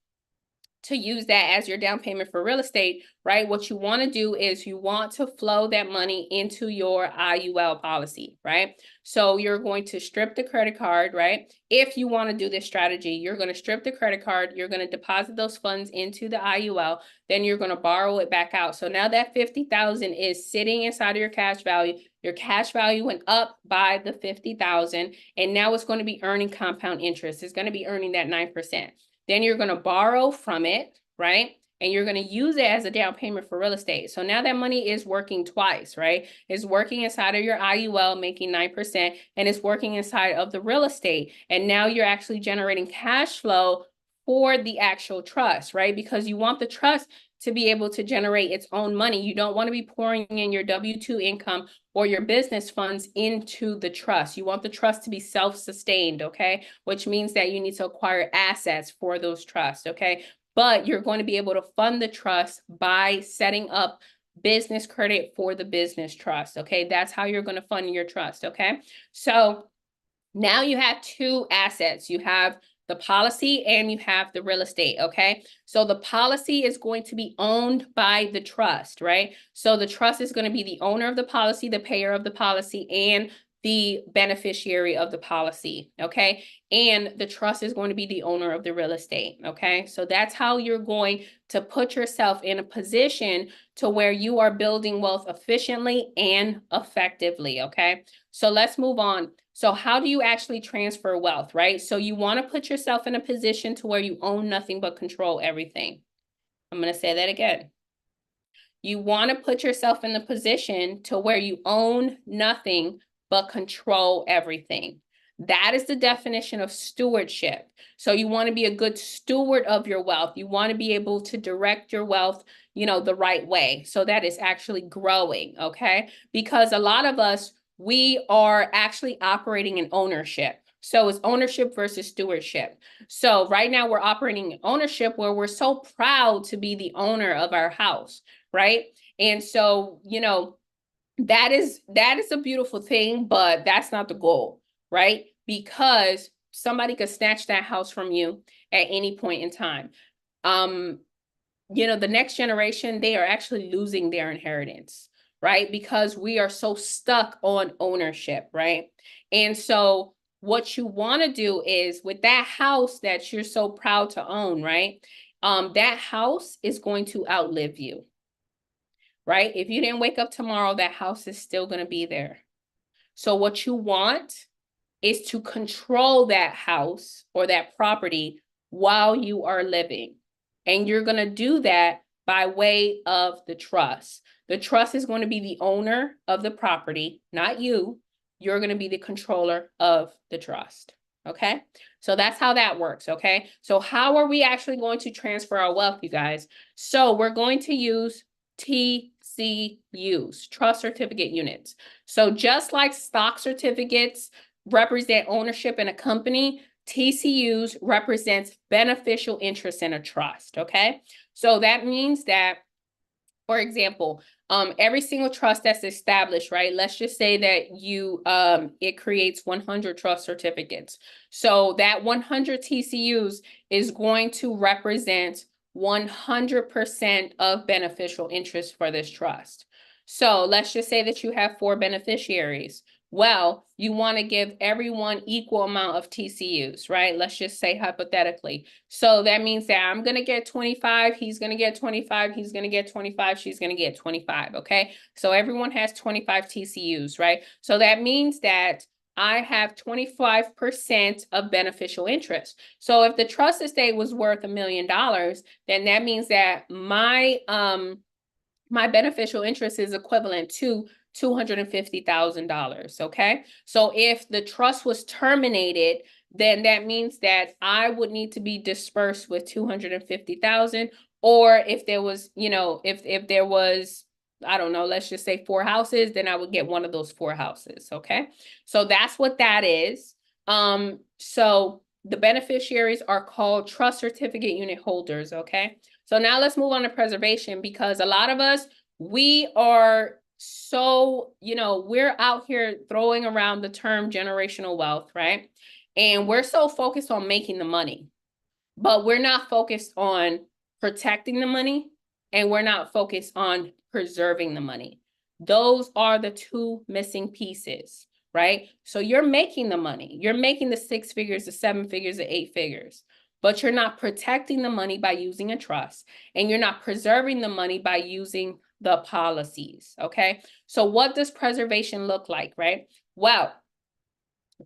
to use that as your down payment for real estate, right? What you want to do is you want to flow that money into your IUL policy, right? So you're going to strip the credit card, right? If you want to do this strategy, you're going to strip the credit card, you're going to deposit those funds into the IUL, then you're going to borrow it back out. So now that 50,000 is sitting inside of your cash value. Your cash value went up by the 50,000, and now it's going to be earning compound interest. It's going to be earning that 9%. Then you're going to borrow from it, right? and you're going to use it as a down payment for real estate. So now that money is working twice, right? It's working inside of your IUL, making 9%, and it's working inside of the real estate. And now you're actually generating cash flow for the actual trust, right? Because you want the trust to be able to generate its own money. You don't want to be pouring in your W-2 income or your business funds into the trust. You want the trust to be self-sustained, okay? Which means that you need to acquire assets for those trusts, okay? But you're going to be able to fund the trust by setting up business credit for the business trust, okay? That's how you're going to fund your trust, okay? So now you have two assets. You have the policy and you have the real estate, okay? So the policy is going to be owned by the trust, right? So the trust is going to be the owner of the policy, the payer of the policy, and the beneficiary of the policy, okay? And the trust is going to be the owner of the real estate, okay? So that's how you're going to put yourself in a position to where you are building wealth efficiently and effectively, okay? So let's move on. So how do you actually transfer wealth, right? So you want to put yourself in a position to where you own nothing but control everything. I'm going to say that again. You want to put yourself in the position to where you own nothing but control everything. That is the definition of stewardship. So you want to be a good steward of your wealth. You want to be able to direct your wealth, you know, the right way so that it's actually growing, okay? Because a lot of us, we are actually operating in ownership. So it's ownership versus stewardship. So right now we're operating in ownership where we're so proud to be the owner of our house, right? And so, you know, that is a beautiful thing, but that's not the goal, right? Because somebody could snatch that house from you at any point in time. You know, the next generation, they are actually losing their inheritance, right? Because we are so stuck on ownership, right? And so what you want to do is with that house that you're so proud to own, right? That house is going to outlive you, right? If you didn't wake up tomorrow, that house is still going to be there. So what you want is to control that house or that property while you are living. And you're going to do that by way of the trust. The trust is going to be the owner of the property, not you. You're going to be the controller of the trust. Okay? So that's how that works, okay? So how are we actually going to transfer our wealth, you guys? So we're going to use TCUs, trust certificate units. So just like stock certificates represent ownership in a company, TCUs represents beneficial interest in a trust, okay? So that means that, for example, every single trust that's established, right? Let's just say that you, it creates 100 trust certificates. So that 100 TCUs is going to represent 100% of beneficial interest for this trust. So let's just say that you have 4 beneficiaries. Well, you want to give everyone equal amount of TCUs, right? Let's just say hypothetically. So that means that I'm going to get 25, he's going to get 25, he's going to get 25, she's going to get 25, okay? So everyone has 25 TCUs, right? So that means that I have 25% of beneficial interest. So if the trust estate was worth $1 million, then that means that my beneficial interest is equivalent to $250,000, okay? So if the trust was terminated, then that means that I would need to be dispersed with $250,000, or if there was, you know, if there was, I don't know, let's just say 4 houses, then I would get one of those 4 houses, okay? So that's what that is. So the beneficiaries are called trust certificate unit holders, okay? So now let's move on to preservation, because a lot of us, we are so, you know, we're out here throwing around the term generational wealth, right? And we're so focused on making the money, but we're not focused on protecting the money, and we're not focused on preserving the money. Those are the 2 missing pieces, right? So you're making the money. You're making the 6 figures, the 7 figures, the 8 figures, but you're not protecting the money by using a trust, and you're not preserving the money by using the policies, okay? So what does preservation look like, right? Well,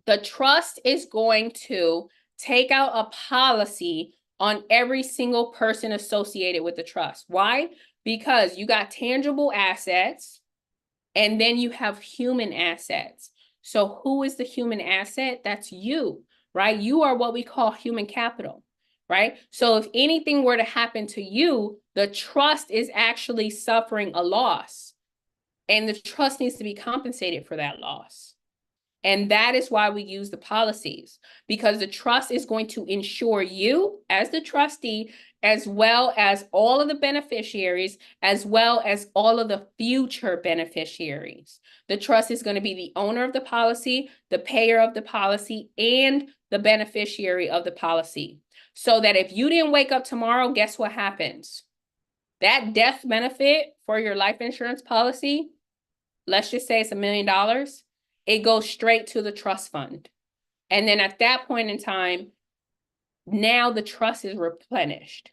the trust is going to take out a policy on every single person associated with the trust. Why? Because you got tangible assets and then you have human assets. So who is the human asset? That's you, right? You are what we call human capital, right? So if anything were to happen to you, the trust is actually suffering a loss, and the trust needs to be compensated for that loss. And that is why we use the policies, because the trust is going to insure you as the trustee, as well as all of the beneficiaries, as well as all of the future beneficiaries. The trust is going to be the owner of the policy, the payer of the policy, and the beneficiary of the policy. So that if you didn't wake up tomorrow, guess what happens? That death benefit for your life insurance policy, let's just say it's $1 million, it goes straight to the trust fund. And then at that point in time, now the trust is replenished,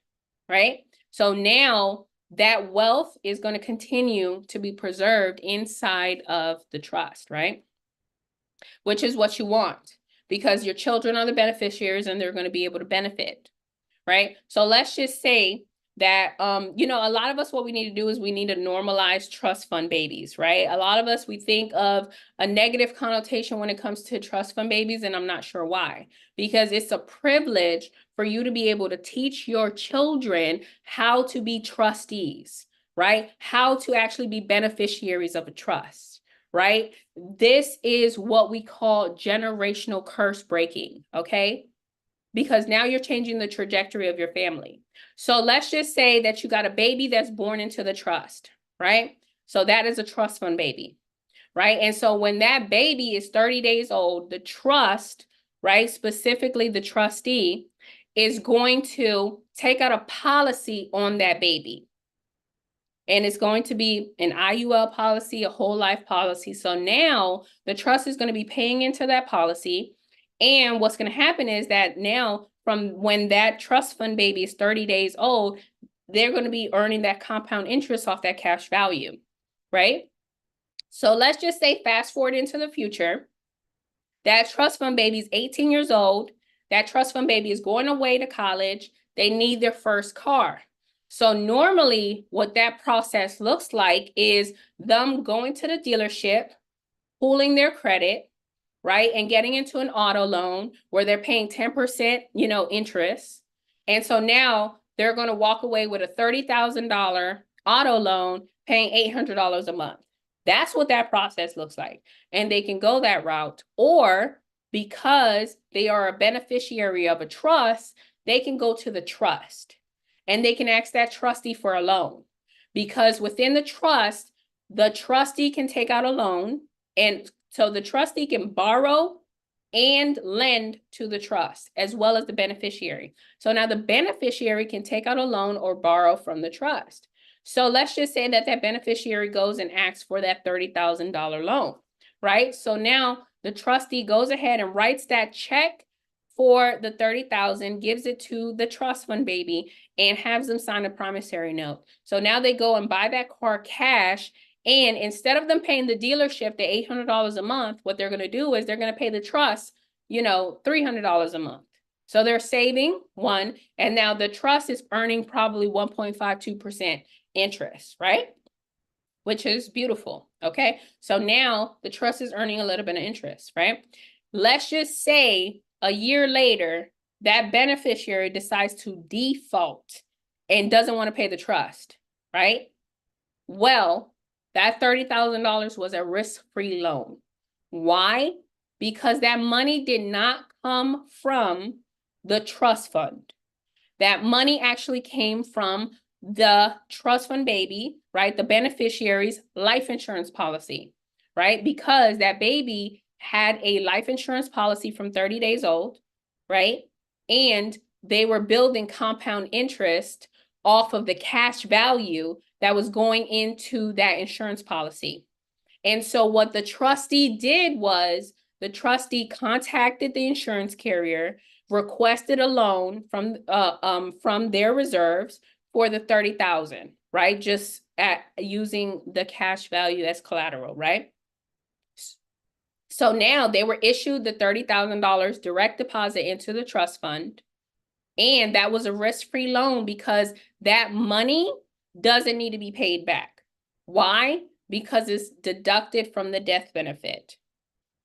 right? So now that wealth is going to continue to be preserved inside of the trust, right? Which is what you want, because your children are the beneficiaries and they're going to be able to benefit, right? So let's just say that, you know, a lot of us, what we need to do is we need to normalize trust fund babies, right? A lot of us, we think of a negative connotation when it comes to trust fund babies, and I'm not sure why. Because it's a privilege for you to be able to teach your children how to be trustees, right? How to actually be beneficiaries of a trust, right? This is what we call generational curse breaking, okay? Because now you're changing the trajectory of your family. So let's just say that you got a baby that's born into the trust, right? So that is a trust fund baby, right? And so when that baby is 30 days old, the trust, right, specifically the trustee, is going to take out a policy on that baby. And it's going to be an IUL policy, a whole life policy. So now the trust is going to be paying into that policy. And what's going to happen is that now from when that trust fund baby is 30 days old, they're going to be earning that compound interest off that cash value, right? So let's just say fast forward into the future, that trust fund baby is 18 years old. That trust fund baby is going away to college. They need their first car. So normally what that process looks like is them going to the dealership, pooling their credit, right? And getting into an auto loan where they're paying 10%, you know, interest. And so now they're going to walk away with a $30,000 auto loan paying $800 a month. That's what that process looks like. And they can go that route, or because they are a beneficiary of a trust, they can go to the trust and they can ask that trustee for a loan, because within the trustee can take out a loan. And so the trustee can borrow and lend to the trust as well as the beneficiary. So now the beneficiary can take out a loan or borrow from the trust. So let's just say that that beneficiary goes and asks for that $30,000 loan, right? So now the trustee goes ahead and writes that check for the $30,000, gives it to the trust fund baby, and has them sign a promissory note. So now they go and buy that car cash. And instead of them paying the dealership the $800 a month, what they're going to do is they're going to pay the trust, you know, $300 a month. So they're saving one, and now the trust is earning probably 1.52% interest, right? Which is beautiful, okay? So now the trust is earning a little bit of interest, right? Let's just say a year later, that beneficiary decides to default and doesn't want to pay the trust, right? Well, that $30,000 was a risk-free loan. Why? Because that money did not come from the trust fund. That money actually came from the trust fund baby, right? The beneficiary's life insurance policy, right? Because that baby had a life insurance policy from 30 days old, right? And they were building compound interest off of the cash value that was going into that insurance policy. And so what the trustee did was the trustee contacted the insurance carrier, requested a loan from their reserves for the $30,000, right? Just using the cash value as collateral, right? So now they were issued the $30,000 direct deposit into the trust fund, And that was a risk-free loan because that money doesn't need to be paid back. Why? Because it's deducted from the death benefit.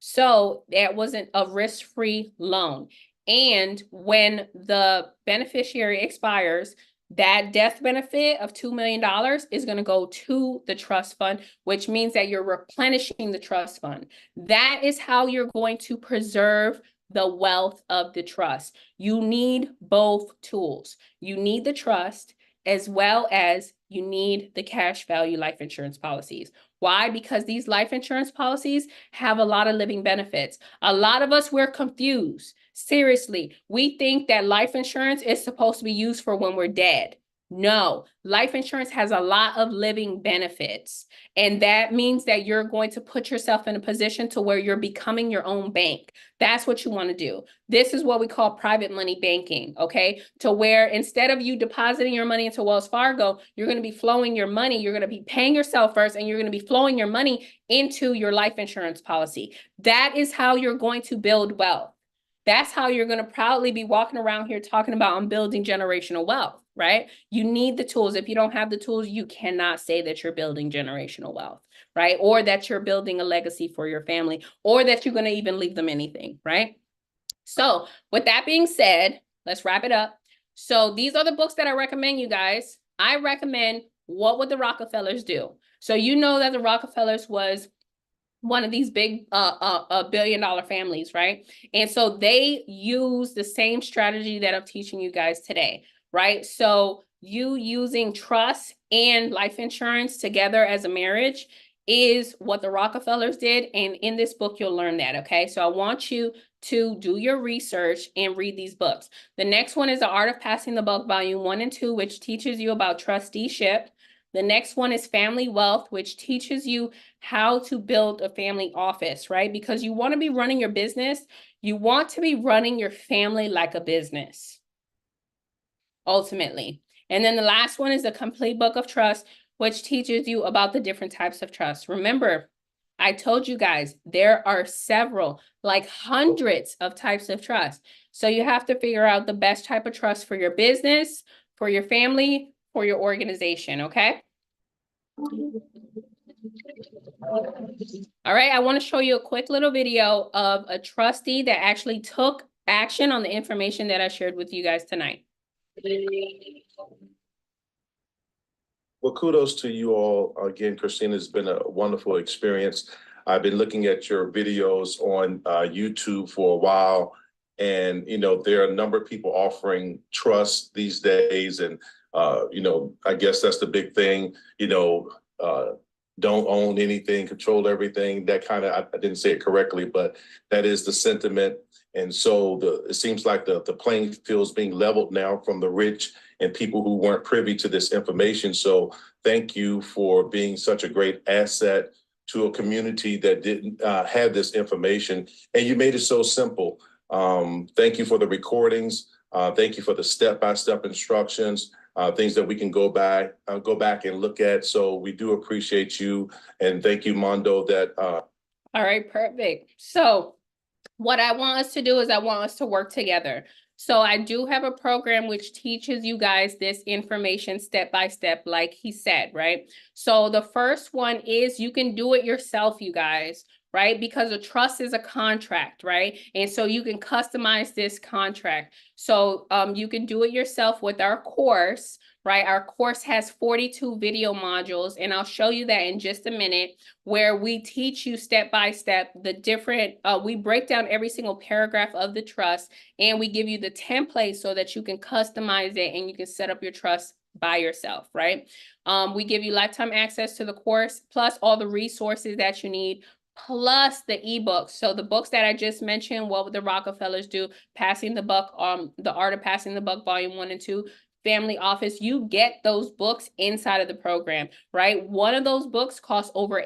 So that wasn't a risk-free loan. And when the beneficiary expires, that death benefit of $2 million is going to go to the trust fund, which means that you're replenishing the trust fund. That is how you're going to preserve the wealth of the trust. You need both tools. You need the trust as well as you need the cash value life insurance policies. Why? Because these life insurance policies have a lot of living benefits. A lot of us, we're confused. Seriously, we think that life insurance is supposed to be used for when we're dead. No, life insurance has a lot of living benefits. And that means that you're going to put yourself in a position to where you're becoming your own bank. That's what you want to do. This is what we call private money banking, okay? To where instead of you depositing your money into Wells Fargo, you're going to be flowing your money. You're going to be paying yourself first, and you're going to be flowing your money into your life insurance policy. That is how you're going to build wealth. That's how you're going to proudly be walking around here talking about I'm building generational wealth, right? You need the tools. If you don't have the tools, you cannot say that you're building generational wealth, right? Or that you're building a legacy for your family, or that you're going to even leave them anything, right? So with that being said, let's wrap it up. So these are the books that I recommend you guys. I recommend What Would the Rockefellers Do? So you know that the Rockefellers was one of these big billion-dollar families, right? And so they use the same strategy that I'm teaching you guys today, right? So you using trust and life insurance together as a marriage is what the Rockefellers did. And in this book, you'll learn that, okay? So I want you to do your research and read these books. The next one is The Art of Passing the Buck, Volume 1 and 2, which teaches you about trusteeship. The next one is Family Wealth, which teaches you how to build a family office, right? Because you want to be running your business. You want to be running your family like a business, ultimately. And then the last one is The Complete Book of Trust, which teaches you about the different types of trust. Remember, I told you guys, there are several, like hundreds of types of trust. So you have to figure out the best type of trust for your business, for your family, for your organization, okay? All right, I want to show you a quick little video of a trustee that actually took action on the information that I shared with you guys tonight. Well, kudos to you all. Again, Christina, it's been a wonderful experience. I've been looking at your videos on YouTube for a while, and there are a number of people offering trust these days, and I guess that's the big thing. Don't own anything, control everything. That kind of, I didn't say it correctly, but that is the sentiment. And so it seems like the playing field is being leveled now from the rich and people who weren't privy to this information. So thank you for being such a great asset to a community that didn't have this information. And you made it so simple. Thank you for the recordings. Thank you for the step-by-step instructions. Things that we can go back and look at. So we do appreciate you, and thank you, Mondo. All right, perfect. So what I want us to do is I want us to work together. So I do have a program which teaches you guys this information step by step, like he said, right? So the first one is you can do it yourself, you guys, right? Because a trust is a contract, right? And so you can customize this contract. So you can do it yourself with our course, right? Our course has 42 video modules, and I'll show you that in just a minute, where we teach you step by step the different, we break down every single paragraph of the trust, and we give you the template so that you can customize it and you can set up your trust by yourself, right? We give you lifetime access to the course, plus all the resources that you need, plus the ebooks. So the books that I just mentioned, What Would the Rockefellers Do? Passing the Buck, The Art of Passing the Buck, Volume 1 and 2, Family Office. You get those books inside of the program, right? One of those books costs over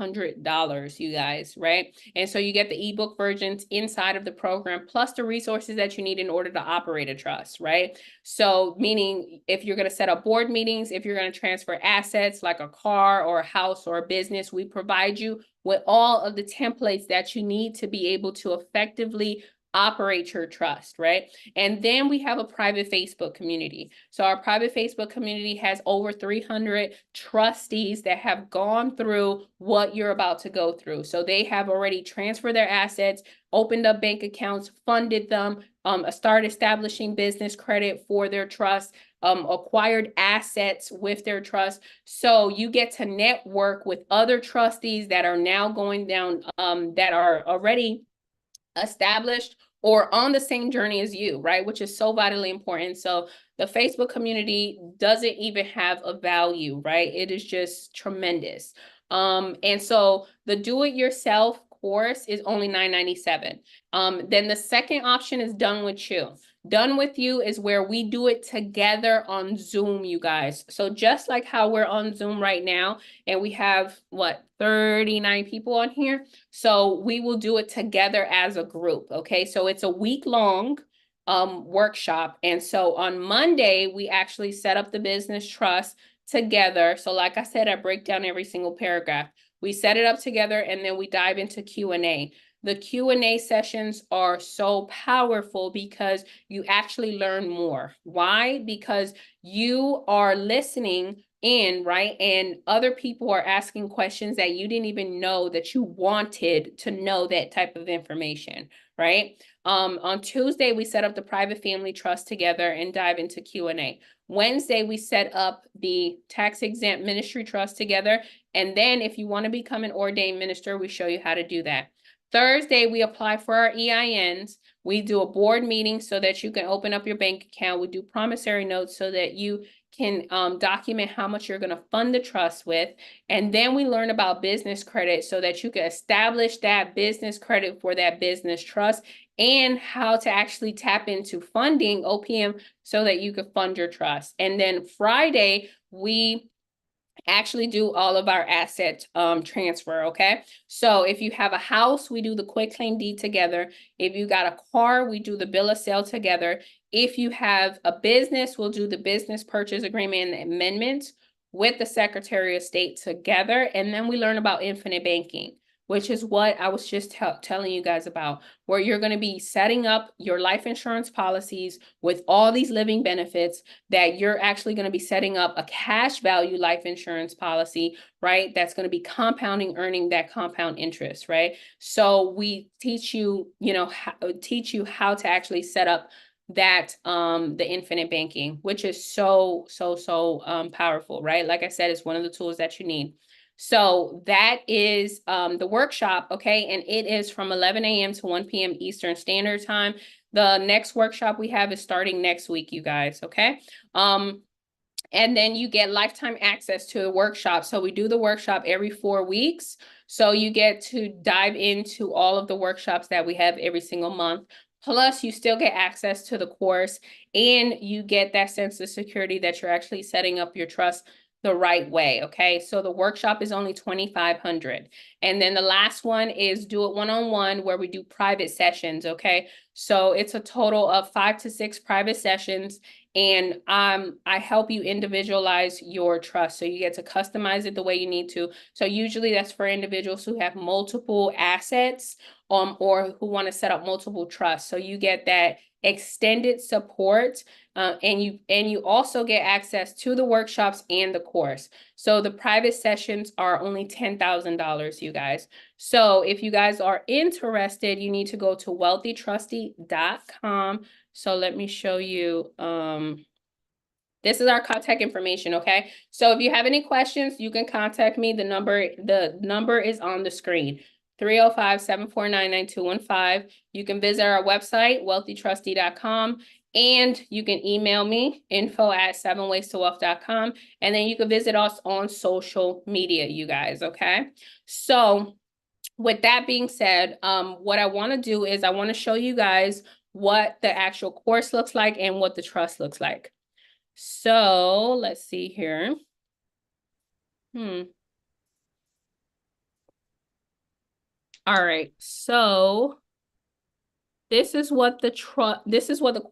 $800, you guys, right? And so you get the ebook versions inside of the program, plus the resources that you need in order to operate a trust, right? So meaning if you're going to set up board meetings, if you're going to transfer assets like a car or a house or a business, we provide you with all of the templates that you need to be able to effectively operate your trust, right? And then we have a private Facebook community. So our private Facebook community has over 300 trustees that have gone through what you're about to go through. So they have already transferred their assets, opened up bank accounts, funded them, started establishing business credit for their trust, acquired assets with their trust. So you get to network with other trustees that are now going down, that are already established or on the same journey as you, right? Which is so vitally important. So the Facebook community doesn't even have a value, right? It is just tremendous. And so the do-it-yourself course is only $9.97. Then the second option is Done With You. Done With You is where we do it together on Zoom, you guys. So just like how we're on Zoom right now, and we have, what, 39 people on here? So we will do it together as a group, okay? So it's a week-long workshop. And so on Monday, we actually set up the business trust together. So like I said, I break down every single paragraph. We set it up together, and then we dive into Q&A. The Q&A sessions are so powerful because you actually learn more. Why? Because you are listening in, right? And other people are asking questions that you didn't even know that you wanted to know that type of information, right? On Tuesday, we set up the private family trust together and dive into Q&A. Wednesday, we set up the tax exempt ministry trust together. And then if you want to become an ordained minister, we show you how to do that. Thursday, we apply for our EINs. We do a board meeting so that you can open up your bank account. We do promissory notes so that you can document how much you're going to fund the trust with. And then we learn about business credit so that you can establish that business credit for that business trust and how to actually tap into funding OPM so that you can fund your trust. And then Friday, we actually do all of our asset transfer, okay? So if you have a house, we do the quitclaim deed together. If you got a car, we do the bill of sale together. If you have a business, we'll do the business purchase agreement and amendments with the Secretary of State together. And then we learn about infinite banking, which is what I was just telling you guys about, where you're going to be setting up your life insurance policies with all these living benefits, that you're actually going to be setting up a cash value life insurance policy, right? That's going to be compounding, earning that compound interest, right? So we teach you, teach you how to actually set up that the infinite banking, which is so powerful, right? Like I said, it's one of the tools that you need. So that is the workshop, okay? And it is from 11 a.m. to 1 p.m. Eastern Standard Time. The next workshop we have is starting next week, you guys, okay? And then you get lifetime access to the workshop. So we do the workshop every 4 weeks. So you get to dive into all of the workshops that we have every single month. Plus, you still get access to the course, and you get that sense of security that you're actually setting up your trust the right way, okay? So the workshop is only $2,500. And then the last one is Do It One-on-One, where we do private sessions, okay? So it's a total of 5 to 6 private sessions, and I help you individualize your trust. So you get to customize it the way you need to. So usually that's for individuals who have multiple assets or who want to set up multiple trusts. So you get that extended support, and you also get access to the workshops and the course. So the private sessions are only $10,000, you guys. So if you guys are interested, you need to go to wealthytrustee.com. So let me show you. This is our contact information, okay? So if you have any questions, you can contact me. The number is on the screen. 305-749-9215. You can visit our website, wealthytrustee.com, and you can email me, info@7waystowealth.com, and then you can visit us on social media, you guys, okay? So with that being said, what I want to do is I want to show you guys what the actual course looks like and what the trust looks like. So let's see here. All right, so this is what the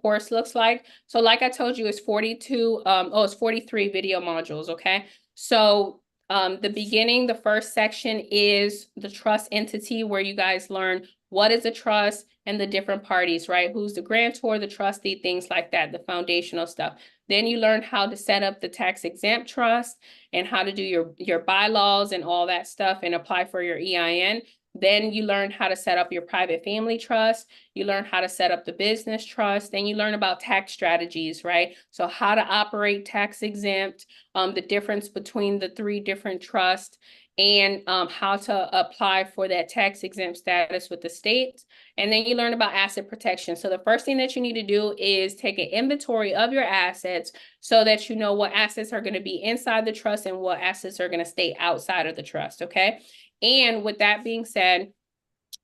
course looks like. So like I told you, it's 43 video modules, okay? So The beginning, the first section is the trust entity, where you guys learn what is a trust and the different parties, right? Who's the grantor, the trustee, things like that, the foundational stuff. Then you learn how to set up the tax exempt trust and how to do your bylaws and all that stuff and apply for your EIN. Then you learn how to set up your private family trust. You learn how to set up the business trust. Then you learn about tax strategies, right? So how to operate tax exempt, the difference between the 3 different trusts, and how to apply for that tax exempt status with the state. And then you learn about asset protection. So the first thing that you need to do is take an inventory of your assets so that you know what assets are going to be inside the trust and what assets are going to stay outside of the trust, okay? And with that being said,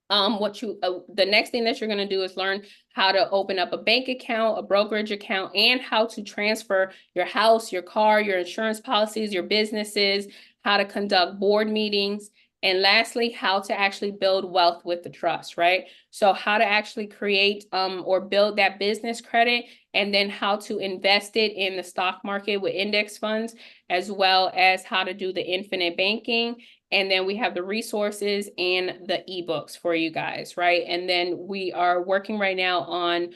the next thing that you're going to do is learn how to open up a bank account, a brokerage account, and how to transfer your house, your car, your insurance policies, your businesses, how to conduct board meetings, and lastly, how to actually build wealth with the trust, right? So how to actually create or build that business credit, and then how to invest it in the stock market with index funds, as well as how to do the infinite banking. And then we have the resources and the ebooks for you guys, right? And then we are working right now on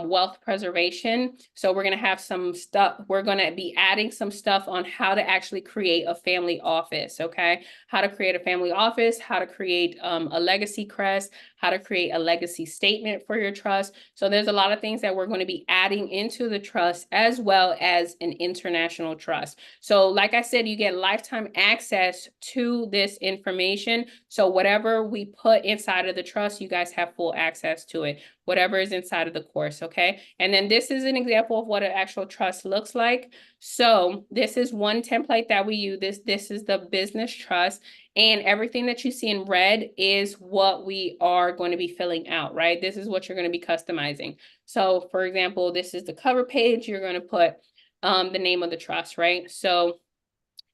wealth preservation. So we're going to have some stuff. We're going to be adding some stuff on how to actually create a family office, okay? How to create a family office, how to create a legacy crest, how to create a legacy statement for your trust. So there's a lot of things that we're going to be adding into the trust, as well as an international trust. So like I said, you get lifetime access to this information. So whatever we put inside of the trust, you guys have full access to it, whatever is inside of the course, okay? And then this is an example of what an actual trust looks like. So this is one template that we use. This is the business trust. And everything that you see in red is what we are going to be filling out, right? This is what you're going to be customizing. So for example, this is the cover page. You're going to put the name of the trust, right? So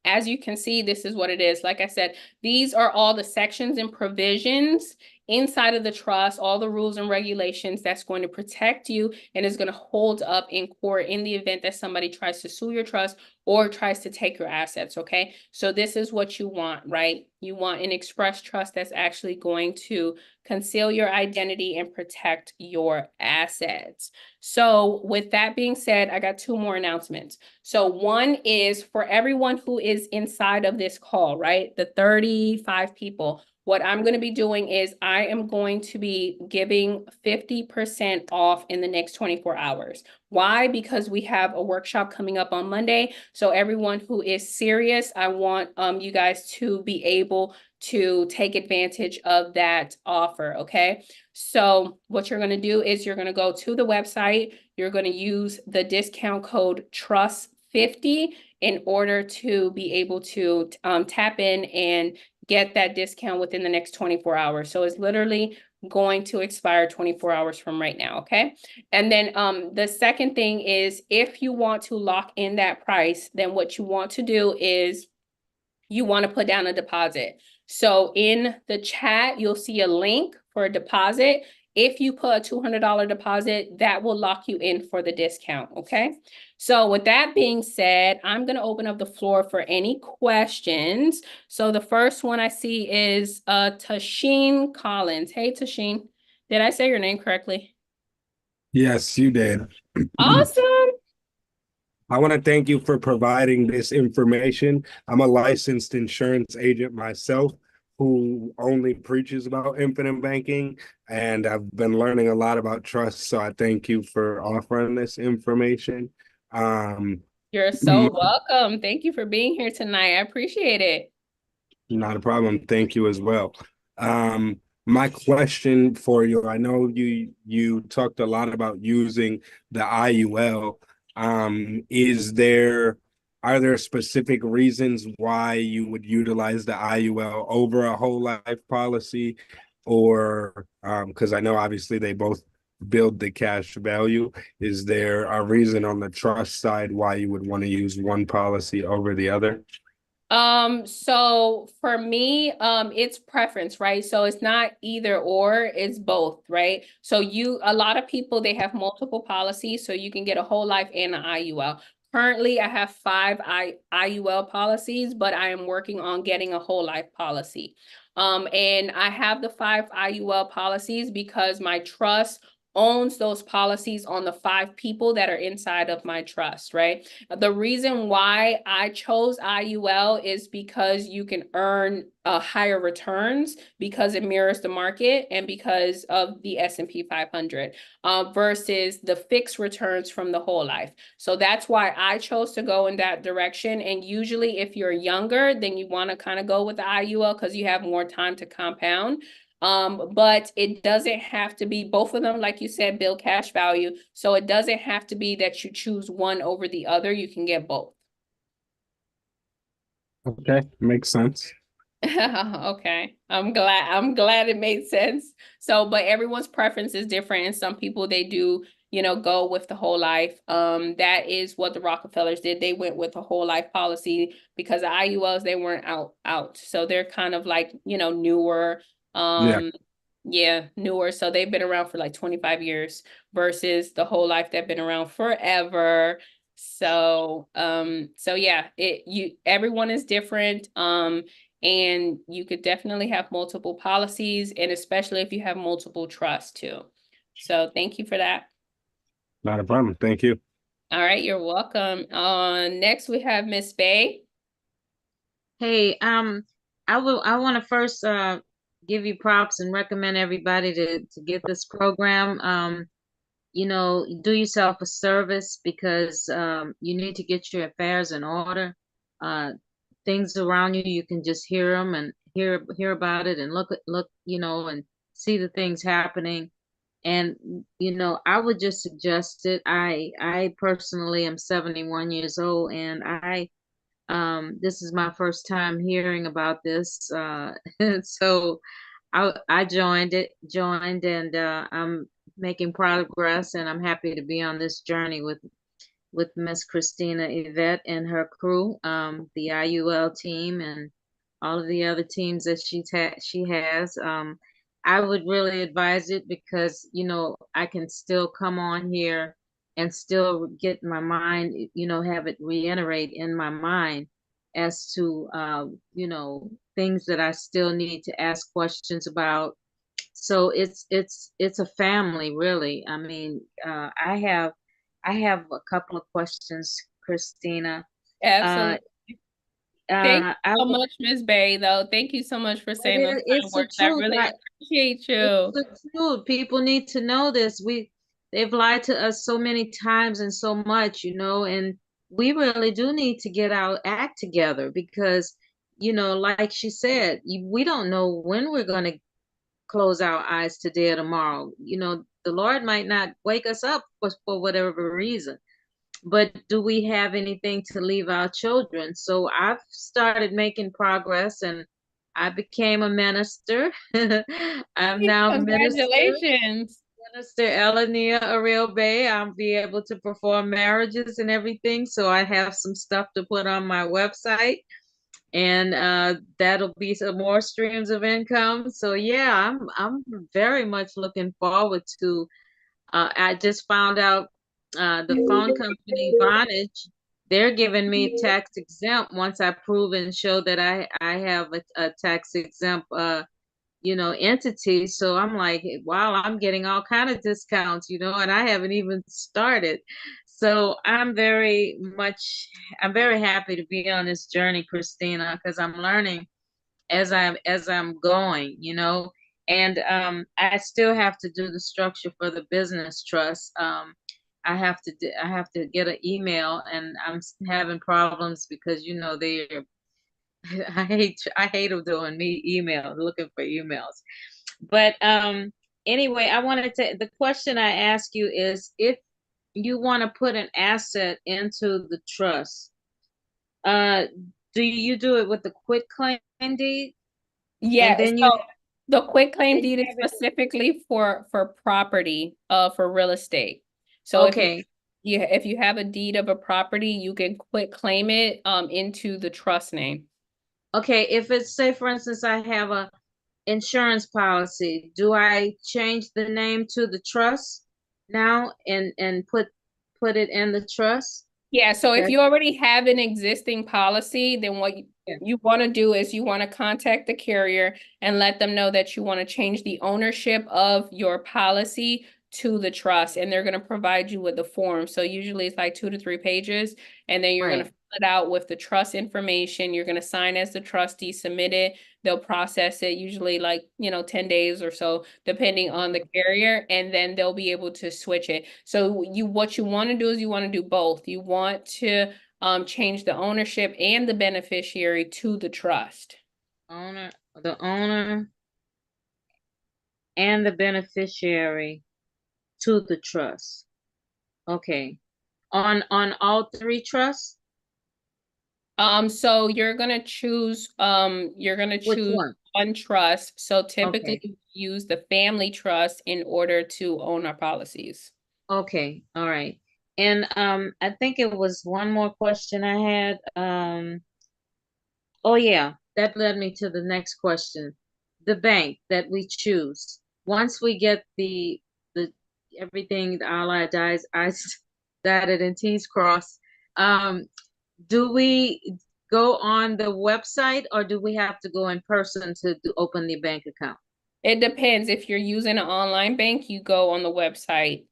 as you can see, this is what it is. Like I said, these are all the sections and provisions inside of the trust, all the rules and regulations that's going to protect you and is going to hold up in court in the event that somebody tries to sue your trust or tries to take your assets, okay? So this is what you want, right? You want an express trust that's actually going to conceal your identity and protect your assets. So with that being said, I got 2 more announcements. So one is for everyone who is inside of this call, right? The 35 people. What I'm going to be doing is I am going to be giving 50% off in the next 24 hours. Why? Because we have a workshop coming up on Monday. So everyone who is serious, I want you guys to be able to take advantage of that offer, okay? So what you're going to do is you're going to go to the website. You're going to use the discount code TRUST50 in order to be able to tap in and get that discount within the next 24 hours. So it's literally going to expire 24 hours from right now, okay? And then the second thing is, if you want to lock in that price, then what you want to do is you want to put down a deposit. So in the chat, you'll see a link for a deposit. If you put a $200 deposit, that will lock you in for the discount, okay? So with that being said, I'm going to open up the floor for any questions. So the first one I see is Tasheen Collins. Hey, Tasheen. Did I say your name correctly? Yes, you did. Awesome. I want to thank you for providing this information. I'm a licensed insurance agent myself who only preaches about infinite banking, and I've been learning a lot about trust. So I thank you for offering this information. You're so welcome. Thank you for being here tonight. I appreciate it. Not a problem. Thank you as well. My question for you, I know you talked a lot about using the IUL. Are there specific reasons why you would utilize the IUL over a whole life policy? Or because I know obviously they both build the cash value. Is there a reason on the trust side why you would want to use one policy over the other? So for me, it's preference, right? So it's not either or, it's both, right? So a lot of people, they have multiple policies, so you can get a whole life and an IUL. Currently, I have 5 IUL policies, but I am working on getting a whole life policy. And I have the 5 IUL policies because my trust owns those policies on the 5 people that are inside of my trust, right? The reason why I chose IUL is because you can earn higher returns because it mirrors the market and because of the S&P 500 versus the fixed returns from the whole life. So that's why I chose to go in that direction. And usually if you're younger, then you want to kind of go with the IUL because you have more time to compound. But it doesn't have to be, both of them, like you said, build cash value. So it doesn't have to be that you choose one over the other. You can get both. Okay, makes sense. Okay. I'm glad it made sense. So, but everyone's preference is different. And some people they do, go with the whole life. That is what the Rockefellers did. They went with a whole life policy because the IULs, they weren't out. So they're kind of like, newer. Yeah. Yeah, newer. So they've been around for like 25 years versus the whole life that been around forever. So yeah, everyone is different. And you could definitely have multiple policies, and especially if you have multiple trusts too. So thank you for that. Not a problem. Thank you. All right, you're welcome. Next we have Miss Bay. Hey, I want to first give you props and recommend everybody to get this program. Do yourself a service because you need to get your affairs in order. Things around you, you can just hear them and hear about it and look, and see the things happening. And I would just suggest it. I personally am 71 years old, and this is my first time hearing about this. So I joined, and I'm making progress, and I'm happy to be on this journey with Miss Christina Yvette and her crew, the IUL team, and all of the other teams that she has. I would really advise it because I can still come on here and still get my mind, have it reiterate in my mind as to things that I still need to ask questions about. So it's a family, really. I mean, I have a couple of questions, Christina. Uh, Absolutely. Thank you I so would, much, Miss Bay, though. Thank you so much for saying those kind it's the words. I truth. really appreciate It's you. the truth. People need to know this. They've lied to us so many times and so much, and we really do need to get our act together because, like she said, we don't know when we're going to close our eyes today or tomorrow. The Lord might not wake us up for whatever reason. But do we have anything to leave our children? So I've started making progress, and I became a minister. I'm now Congratulations. Minister Elenia Ariel Bay. I'll be able to perform marriages and everything. So I have some stuff to put on my website, and that'll be some more streams of income. So yeah, I'm very much looking forward to. I just found out the phone company Vonage, they're giving me tax exempt once I prove and show that I have a tax exempt entity. So I'm like, wow, I'm getting all kind of discounts, and I haven't even started. So I'm very happy to be on this journey, Christina, because I'm learning as I'm going, and I still have to do the structure for the business trust. I have to get an email, and I'm having problems because they're I hate them doing me emails, looking for emails. But anyway, the question I ask you is if you want to put an asset into the trust, uh, do you do it with the quit claim deed? And Yeah, then so you the quick claim then you deed is have it. specifically for property, for real estate. So Okay. if you have a deed of a property, you can quit claim it into the trust name. Okay, if it's, say for instance, I have a insurance policy, do I change the name to the trust now and put it in the trust? Yeah, so if Okay. you already have an existing policy, then what Yeah. you want to do is you want to contact the carrier and let them know that you want to change the ownership of your policy to the trust, and they're going to provide you with the form. So usually it's like 2 to 3 pages, and then you're going to Right. fill it out with the trust information. You're going to sign as the trustee, submit it. They'll process it usually like, 10 days or so, depending on the carrier, and then they'll be able to switch it. So what you want to do is you want to do both. You want to change the ownership and the beneficiary to the trust. The owner and the beneficiary to the trust. Okay. On all three trusts? So you're gonna Which choose one? one trust. So typically Okay. we use the family trust in order to own our policies. Okay. All right. And I think it was one more question I had. Oh yeah, that led me to the next question. The bank that we choose. Once we get the everything, all our I's dotted and T's crossed, um, do we go on the website or do we have to go in person to open the bank account? It depends. If you're using an online bank, you go on the website.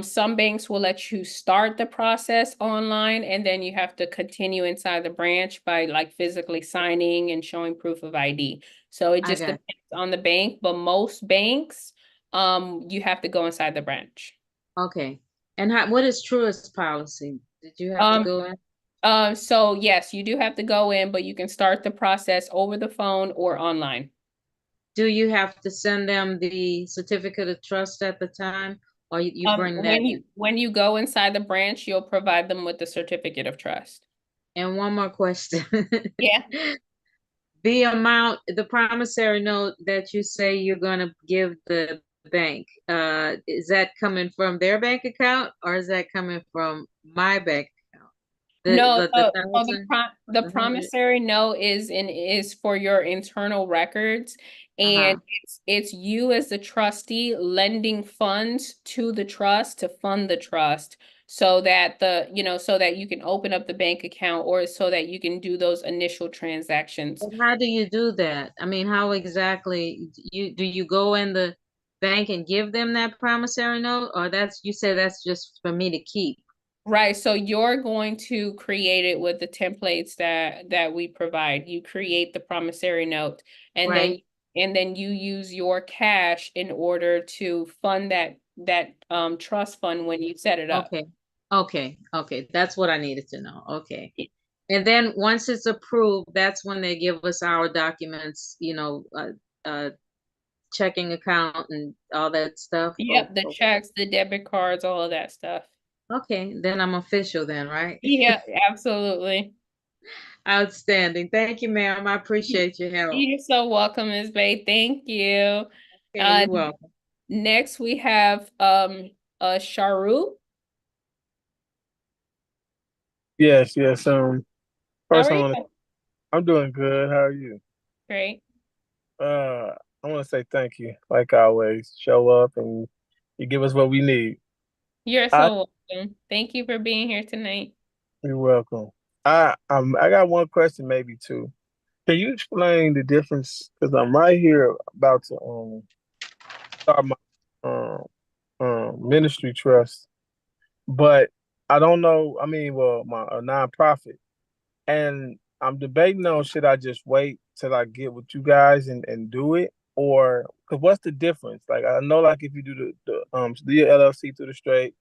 Some banks will let you start the process online, and then you have to continue inside the branch by like physically signing and showing proof of ID. So it I just got depends on the bank, but most banks, you have to go inside the branch. okay. And what is truest policy? Did you have to Um, go in? so yes, you do have to go in, but you can start the process over the phone or online. Do you have to send them the certificate of trust at the time, or you bring that in? When you go inside the branch, you'll provide them with the certificate of trust. And one more question. Yeah. The amount, the promissory note that you say you're gonna give the bank, is that coming from their bank account or is that coming from my bank account? No, The so thousand, the the hundred? promissory note is for your internal records, Uh-huh. and it's you as the trustee lending funds to the trust to fund the trust, so that so that you can open up the bank account, or so that you can do those initial transactions. But how do you do that? I mean, how exactly do you go in the bank and give them that promissory note, or you say that's just for me to keep, Right, so you're going to create it with the templates that we provide. You create the promissory note, and then right? you use your cash in order to fund that trust fund when you set it up. Okay. Okay. That's what I needed to know. Okay. And then once it's approved, that's when they give us our documents, checking account and all that stuff. Oh, Yep, the oh, checks, the debit cards, all of that stuff. okay, then I'm official then, right? Yeah, absolutely. Outstanding. Thank you, ma'am. I appreciate your help. You're so welcome, Ms. Bay. Thank you. Okay, Uh, you're welcome. Next we have Sharu. Yes, yes. How First are I you? want to. I'm doing good. How are you? Great. Uh, I want to say thank you. Like always, show up and you give us what we need. You're I so welcome. Thank you for being here tonight. You're welcome. I got one question, maybe two. Can you explain the difference? Because I'm right here about to start my um ministry trust, but I don't know. I mean, well, my a nonprofit. And I'm debating on should I just wait till I get with you guys and do it, or because what's the difference? Like I know, like if you do do your LLC through the straight,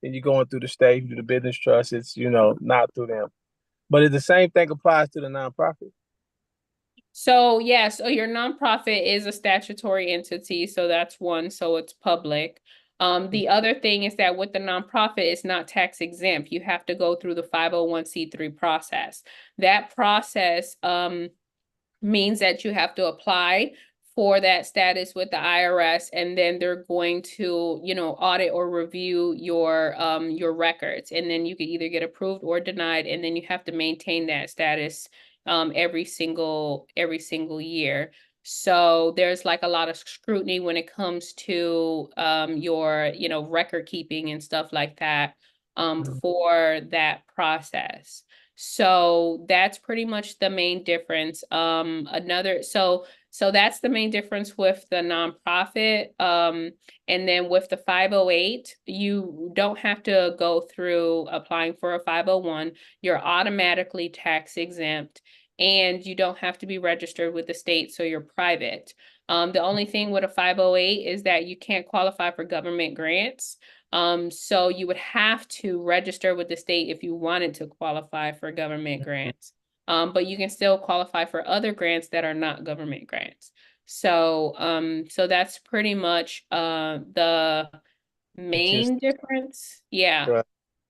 and you're going through the state, you do the business trust, it's not through them. But if the same thing applies to the nonprofit. So yeah, so your nonprofit is a statutory entity, so that's one, so it's public. The other thing is that with the nonprofit, it's not tax exempt. You have to go through the 501(c)(3) process. That process means that you have to apply for that status with the IRS, and then they're going to, audit or review your records, and then you can either get approved or denied, and then you have to maintain that status every single year. So there's like a lot of scrutiny when it comes to your, record keeping and stuff like that. for that process. So that's pretty much the main difference. So that's the main difference with the nonprofit. And then with the 508, you don't have to go through applying for a 501. You're automatically tax exempt, and you don't have to be registered with the state, so you're private. The only thing with a 508 is that you can't qualify for government grants. So you would have to register with the state if you wanted to qualify for government grants. But you can still qualify for other grants that are not government grants. So that's pretty much the main difference. Yeah.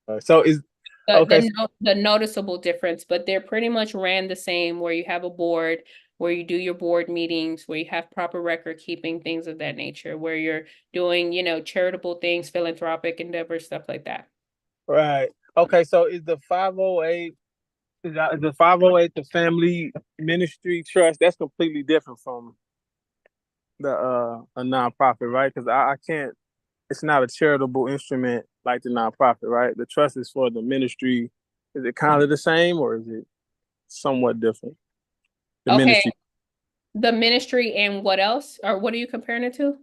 Right. So is okay. The noticeable difference, but they're pretty much ran the same, where you have a board, where you do your board meetings, where you have proper record keeping, things of that nature, where you're doing, charitable things, philanthropic endeavors, stuff like that. Right. Okay. So is the 508 is the 508 the family ministry trust? That's completely different from the a nonprofit, right? Because I can't. It's not a charitable instrument like the nonprofit, right? The trust is for the ministry. Is it kind of the same, or is it somewhat different? The Okay. ministry, The ministry and what else? Or what are you comparing it to?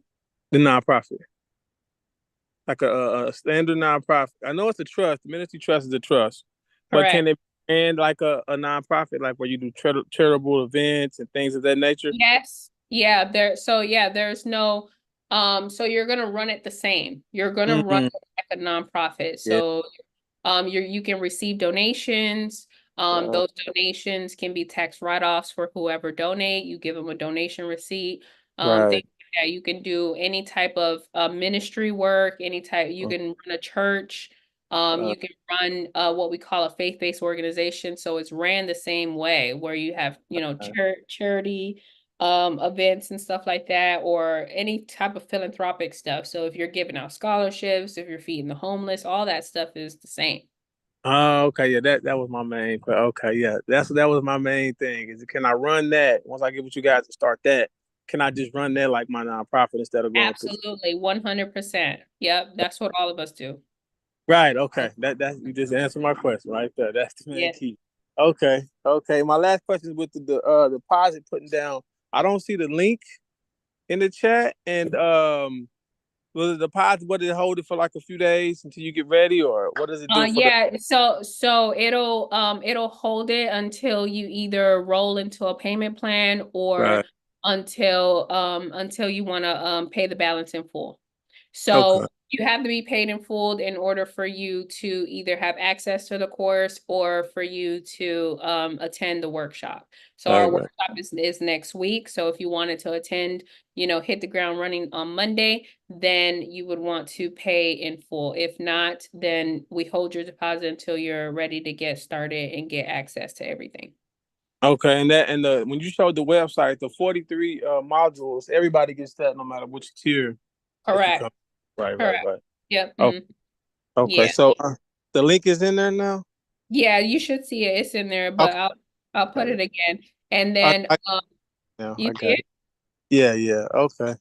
the nonprofit, like a standard nonprofit. I know it's a trust. The ministry trust is a trust, but Correct. can it and like a nonprofit, like where you do charitable events and things of that nature? Yes. Yeah, there's no so you're gonna run it the same. You're gonna run Mm-hmm. it like a nonprofit. Yeah. So you can receive donations. Those donations can be tax write-offs for whoever donate. You give them a donation receipt. Right. Things like that. You can do any type of ministry work, you can run a church. You can run what we call a faith-based organization. So it's ran the same way, where you have, charity events and stuff like that, or any type of philanthropic stuff. So if you're giving out scholarships, if you're feeding the homeless, all that stuff is the same. Oh, okay, yeah, that was my main. Okay, yeah, that was my main thing. Is can I run that once I get with you guys to start that? Can I just run that like my nonprofit instead of going through? Absolutely, 100%. Yep, that's what all of us do. Right. Okay. That you just answered my question right there. That's the main Yeah. key. Okay. Okay. My last question is with the deposit putting down. I don't see the link in the chat, and will the deposit, what, did it hold it for like a few days until you get ready, or what does it do for the? Yeah, so it'll hold it until you either roll into a payment plan, or Right. until you want to pay the balance in full. Okay. So you have to be paid in full in order for you to either have access to the course, or for you to attend the workshop. So our Right. workshop is next week. So if you wanted to attend, hit the ground running on Monday, then you would want to pay in full. If not, then we hold your deposit until you're ready to get started and get access to everything. Okay. And the when you showed the website, the 43 modules, everybody gets that no matter which tier that you Correct. come. Right. Correct. Yep. Oh, okay. Yeah. So the link is in there now. Yeah, you should see it. It's in there, but Okay. I'll put Got it it. again. And then Now you I see got it? it. Yeah. Yeah. Okay.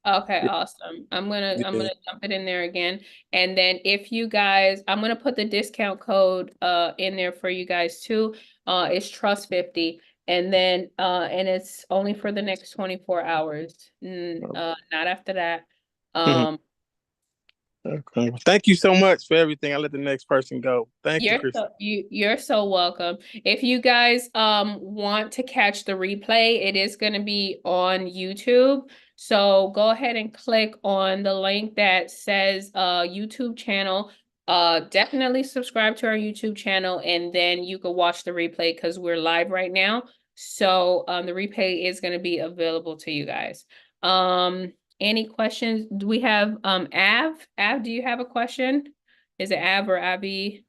Okay, Yeah. awesome. I'm gonna Yeah. dump it in there again. And then if you guys, I'm gonna put the discount code in there for you guys too. It's Trust 50. And then and it's only for the next 24 hours. Not after that. Um Okay. Thank you so much for everything. I'll let the next person go. Thank you, Chris. You're so welcome. If you guys want to catch the replay, it is going to be on YouTube. So go ahead and click on the link that says YouTube channel. Definitely subscribe to our YouTube channel, and then you can watch the replay because we're live right now. So the replay is going to be available to you guys. Any questions? Do we have Av? Av, do you have a question? Is it Av or Abby?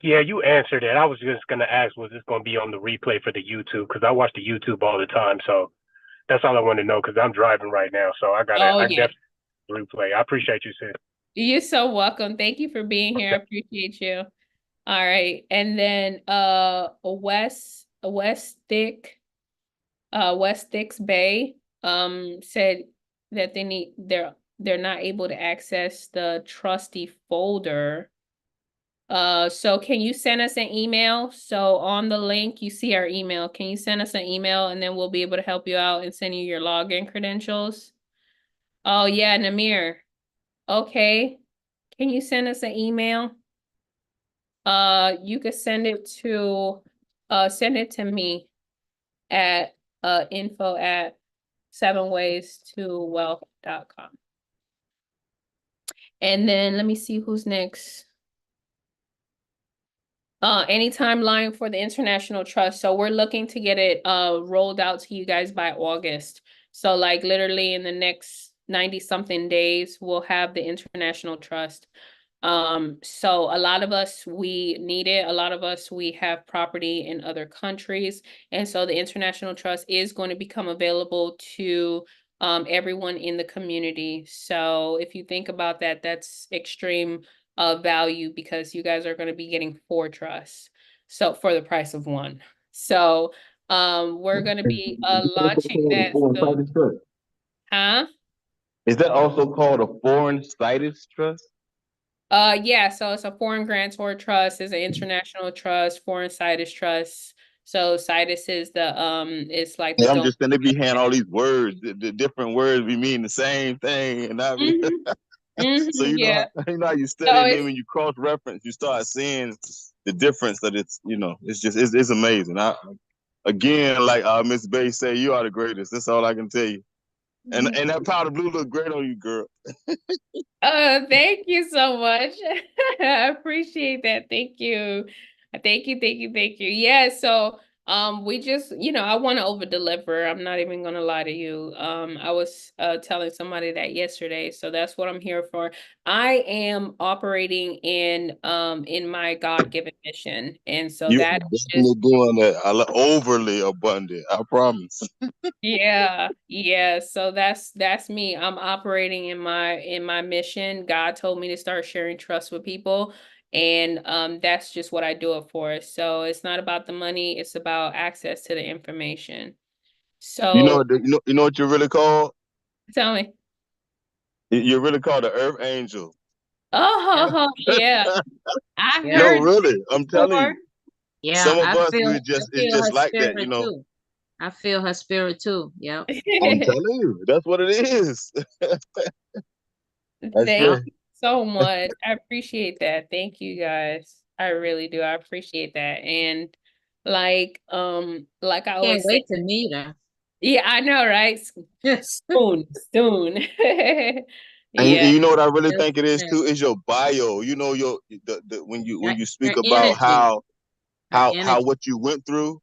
Yeah, you answered it. I was just gonna ask, was this gonna be on the replay for the YouTube? Because I watch the YouTube all the time, so that's all I want to know. Because I'm driving right now, so I Yeah. definitely replay. I appreciate you, sis. You're so welcome. Thank you for being here. I appreciate you. All right. And then West Sticks Bay said that they're not able to access the trustee folder. So can you send us an email? So on the link, you see our email. Can you send us an email and then we'll be able to help you out and send you your login credentials? Oh yeah, Namir. Okay. Can you send us an email? You could send it to me at info@sevenwaystowealth.com. And then let me see who's next. Any timeline for the international trust. So we're looking to get it rolled out to you guys by August. So like literally in the next 90 something days, we'll have the international trust. So a lot of us, we need it. A lot of us, we have property in other countries. And so the international trust is going to become available to everyone in the community. So if you think about that, that's extreme value because you guys are going to be getting 4 trusts. So for the price of 1. So we're going to be launching that soon. Huh? Is that also called a foreign situs trust? Yeah, so it's a foreign grantor trust, is an international trust, foreign situs trust. So situs is the it's like the Yeah, I'm just saying they be having all these words, the different words be mean the same thing, and I be, so yeah. you know how you study, So and then when you cross reference, you start seeing the difference that it's it's just it's amazing. Again, like Miss Bay say, you are the greatest. That's all I can tell you. And that powder blue look great on you, girl. Thank you so much. I appreciate that. Thank you. Thank you. Yeah, so we just, I want to over deliver. I'm not even gonna lie to you. I was telling somebody that yesterday, so that's what I'm here for. I am operating in my God-given mission. And so You that are is definitely doing that. Overly abundant. I promise. yeah. So that's me. I'm operating in my mission. God told me to start sharing trust with people, and that's just what I do it for. So it's not about the money, it's about access to the information. You know, So you know what you're really called? tell me. You're really called the Earth Angel. Yep. Oh yeah. I Yep. No, heard really, I'm telling before. you. Yeah, Some of I us, feel it's just her like that, spirit too. I feel her spirit too. Yep. I'm telling you, that's what it is. I Thank swear. you so much. I appreciate that. Thank you guys. I really do. I appreciate that. And like I Can't always say, wait to meet her. yeah, I know, right? Soon. And Yeah, you know what I really think it is too is your bio. You know when you Her speak about energy. Her how energy. what you went through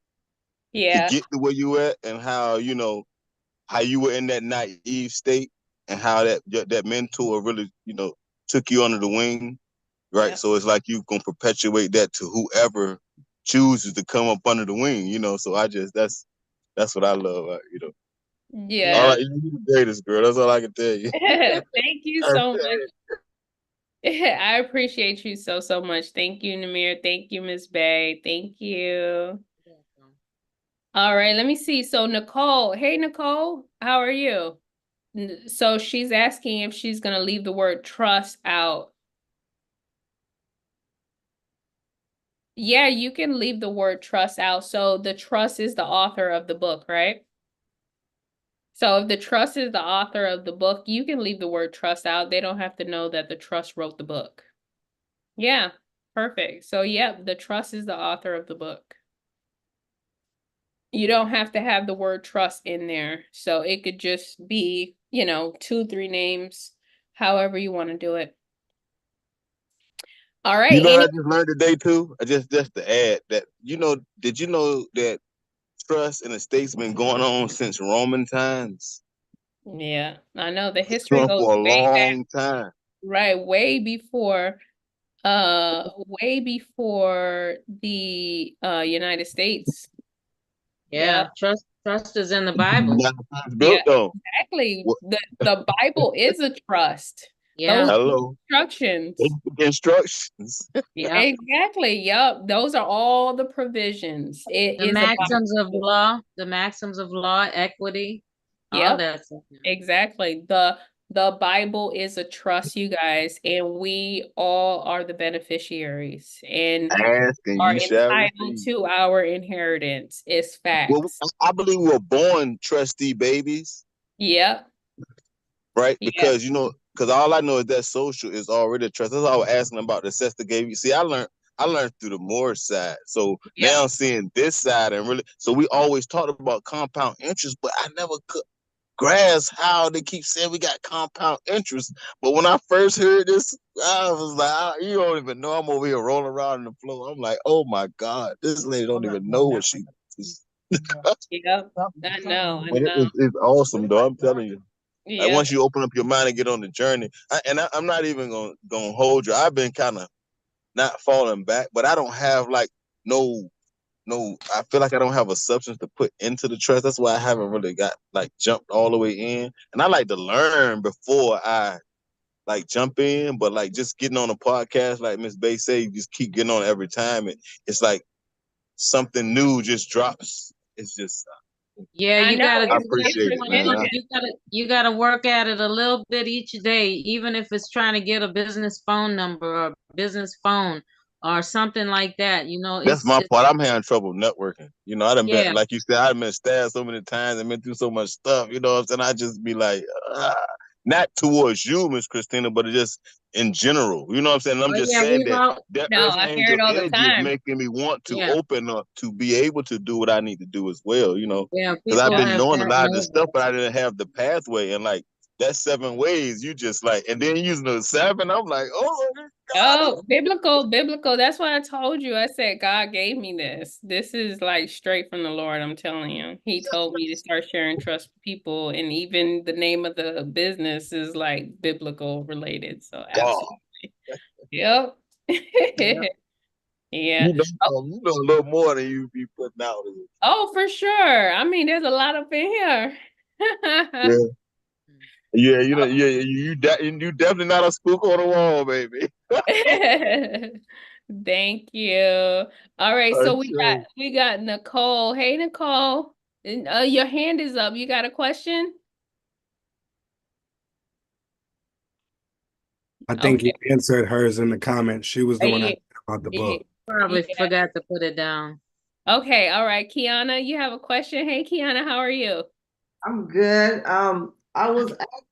to yeah, get to where you at, and how how you were in that naive state, and how that mentor really took you under the wing, right? yeah, So it's like you gonna perpetuate that to whoever chooses to come up under the wing. So I just that's what I love. All yeah. right, you're the greatest, girl. That's all I can tell you. Thank you so much. I appreciate you so much. Thank you, Namir. Thank you, Miss Bay. Thank you. All right, let me see. So Nicole, hey Nicole, how are you? So she's asking if she's gonna leave the word trust out. Yeah, you can leave the word trust out. So the trust is the author of the book, right? So if the trust is the author of the book, you can leave the word trust out. They don't have to know that the trust wrote the book. Yeah, perfect. So yeah, the trust is the author of the book. You don't have to have the word trust in there. So it could just be, 2, 3 names, however you want to do it. All right. You know what I just learned today too? Just to add that, did you know that trust in the states been going on since Roman times? Yeah, I know the It's history going goes for a way back, long time. right? Way before the United States. Yeah. Yeah. Trust is in the Bible. It's Yeah, built though. exactly. What? The Bible is a trust. Yeah. Those Hello. instructions. Instructions. Yeah. Exactly. Yep. Those are all the provisions. It The is about, maxims of law, equity, all yep, that stuff. exactly. The The Bible is a trust, you guys, and we all are the beneficiaries and Ask and are you shall entitled receive. to our inheritance. It's Well, facts. I believe we're born trustee babies, Yep. right? Yeah. Because because all I know is that social is already a trust. That's why I was asking about the Sesta gave you. See, I learned through the Moore side. So Yeah. now I'm seeing this side and really so we always talked about compound interest, but I never could grasp how they keep saying we got compound interest. But when I first heard this, I was like, you don't even know. I'm over here rolling around in the floor. I'm like, oh my God, this lady don't even know what she is. Yep. I know. I But know. it's awesome, though. I'm telling you. Like Yep. once you open up your mind and get on the journey, I'm not even gonna hold you. I've been kind of not falling back, but I don't have like no I feel like I don't have a substance to put into the trust. That's why I haven't really got like jumped all the way in. And I like to learn before I like jump in, but like just getting on a podcast, like Miss Bay say, you just keep getting on every time. It's like something new just drops. It's just Yeah, I you know. gotta I It's appreciate it, man. prestigious. you gotta work at it a little bit each day, even if it's trying to get a business phone number or business phone or something like that. That's my part. I'm having trouble networking. I done been, Yeah, like you said, I've been stabbed so many times and been through so much stuff. You know what I'm saying? I just be like, not towards you, Miss Christina, but just in general. You know what I'm saying? And I'm oh just yeah, saying we've that all that No, Earth I hear angel it all the energy is time. making me want to yeah, open up to be able to do what I need to do as well. yeah, Because I've people Yep. been have knowing a lot of gotten this over stuff, it. but I didn't have the pathway. And like that 7 ways, you just like, and then using the seven, I'm like, oh, God. Oh, biblical. That's why I told you. I said God gave me this. This is like straight from the Lord, I'm telling you. He told me to start sharing trust with people, and even the name of the business is like biblical related. So God. absolutely. Yep. Yeah. Yeah. Oh, You know a little more than you be putting out. oh, for sure. I mean, there's a lot up in here. Yeah. Yeah, you definitely not a spook on the wall, baby. Thank you. All right, so we got Okay. we got Nicole. Hey, Nicole. And, your hand is up. You got a question? I think you Okay. answered hers in the comments. She was the one Yeah, asking about the yeah, book. Probably yeah. forgot to put it down. Okay, all right. Kiana, you have a question? Hey, Kiana, how are you? I'm good. I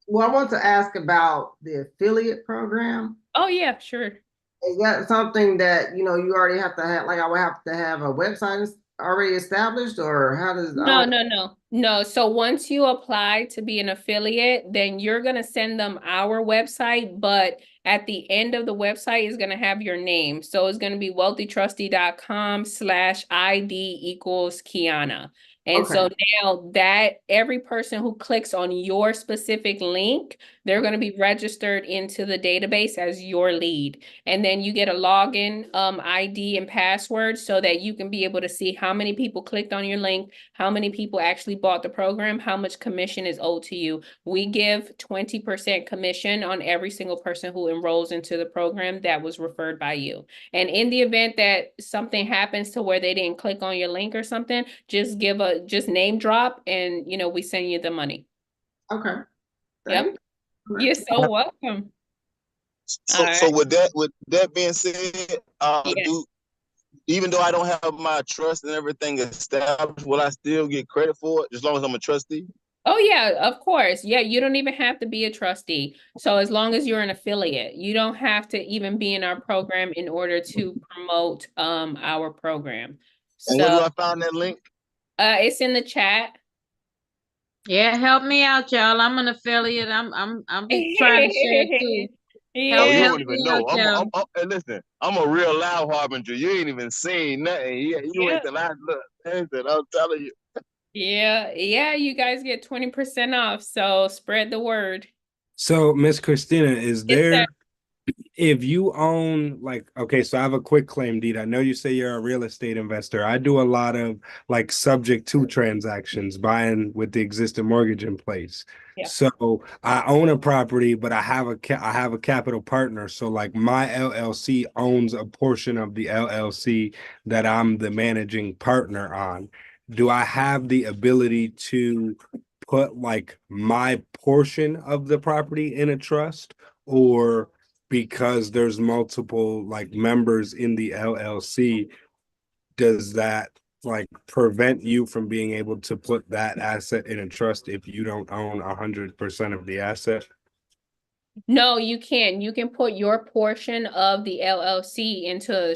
want to ask about the affiliate program. Oh, yeah, sure. Is that something that, you already have to have, like I would have to have a website already established, or how does I No, don't no, no, no. So once you apply to be an affiliate, then you're going to send them our website, but at the end of the website is going to have your name. So it's going to be wealthytrustee.com/ID equals Kiana. And okay. so now that every person who clicks on your specific link, they're going to be registered into the database as your lead. And then you get a login ID and password so that you can be able to see how many people clicked on your link, how many people actually bought the program, how much commission is owed to you. We give 20% commission on every single person who enrolls into the program that was referred by you. And in the event that something happens to where they didn't click on your link or something, just name drop and we send you the money. Okay. Yep. Thank you. You're so welcome. All So right. with that being said, Yeah. do even though I don't have my trust and everything established, will I still get credit for it as long as I'm a trustee? Oh yeah, of course. Yeah, you don't even have to be a trustee. So as long as you're an affiliate, you don't have to even be in our program in order to promote our program. And where So do I find that link? it's in the chat. Yeah, help me out, y'all. I'm an affiliate. I'm be trying to share too. Oh, Help you Yeah. help don't even me out, know. y'all. Hey, listen, I'm a real loud harbinger. You ain't even seen nothing. Yeah, you Yeah. ain't the last look. Listen, I'm telling you. Yeah. Yeah, you guys get 20% off. So spread the word. So, Miss Christina, is Yes, sir. there, if you own, like, okay, so I have a quick claim deed. I know you say you're a real estate investor. I do a lot of like subject to transactions, buying with the existing mortgage in place. Yeah. So I own a property, but I have a capital partner. So like my LLC owns a portion of the LLC that I'm the managing partner on. Do I have the ability to put like my portion of the property in a trust, or because there's multiple like members in the LLC, does that like prevent you from being able to put that asset in a trust if you don't own 100% of the asset? No, you can. You can put your portion of the LLC into the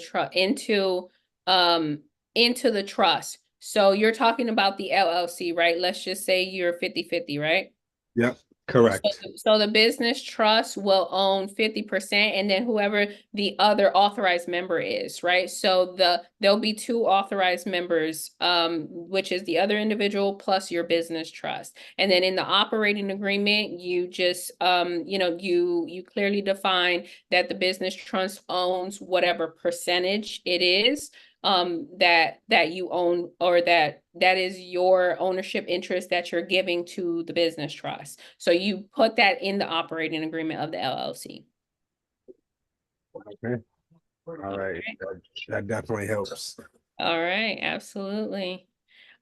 into the trust. So you're talking about the LLC, right? Let's just say you're 50-50, right? Yep, correct. So the business trust will own 50%, and then whoever the other authorized member is, right? So there'll be two authorized members, which is the other individual plus your business trust. And then in the operating agreement, you just you clearly define that the business trust owns whatever percentage it is that you own, or that is your ownership interest that you're giving to the business trust. So you put that in the operating agreement of the LLC. Okay. All right. That definitely helps. All right, absolutely.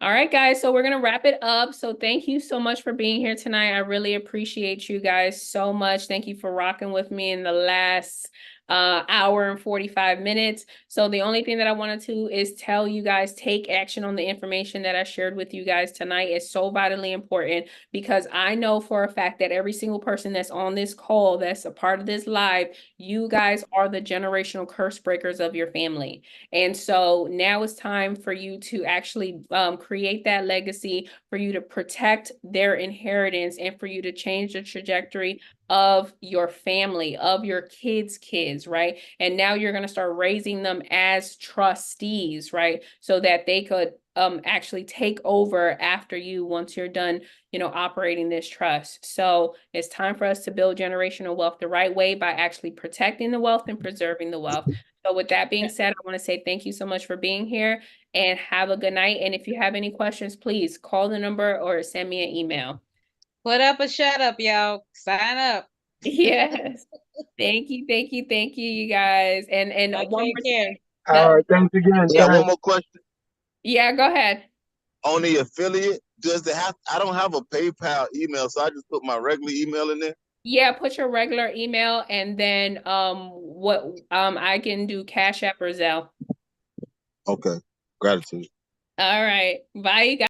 All right, guys, so we're going to wrap it up. So thank you so much for being here tonight. I really appreciate you guys so much. Thank you for rocking with me in the last hour and 45 minutes. So the only thing that I wanted to is tell you guys, take action on the information that I shared with you guys tonight. It's so vitally important, because I know for a fact that every single person that's on this call, that's a part of this live, you guys are the generational curse breakers of your family. And so now it's time for you to actually create that legacy, for you to protect their inheritance, and for you to change the trajectory of your family, of your kids, right? And now you're going to start raising them as trustees, right? So that they could actually take over after you once you're done, operating this trust. So it's time for us to build generational wealth the right way, by actually protecting the wealth and preserving the wealth. So with that being said, I want to say thank you so much for being here, and have a good night. And if you have any questions, please call the number or send me an email. Put up or shut up, y'all. Sign up. Yes. Thank you, you guys. And one more thing. All right, thanks again. Yeah, one more question. Yeah, go ahead. On the affiliate, does it have? I don't have a PayPal email, so I just put my regular email in there. Yeah, put your regular email, and then I can do Cash App or Zelle. Okay, gratitude. All right. Bye, you guys.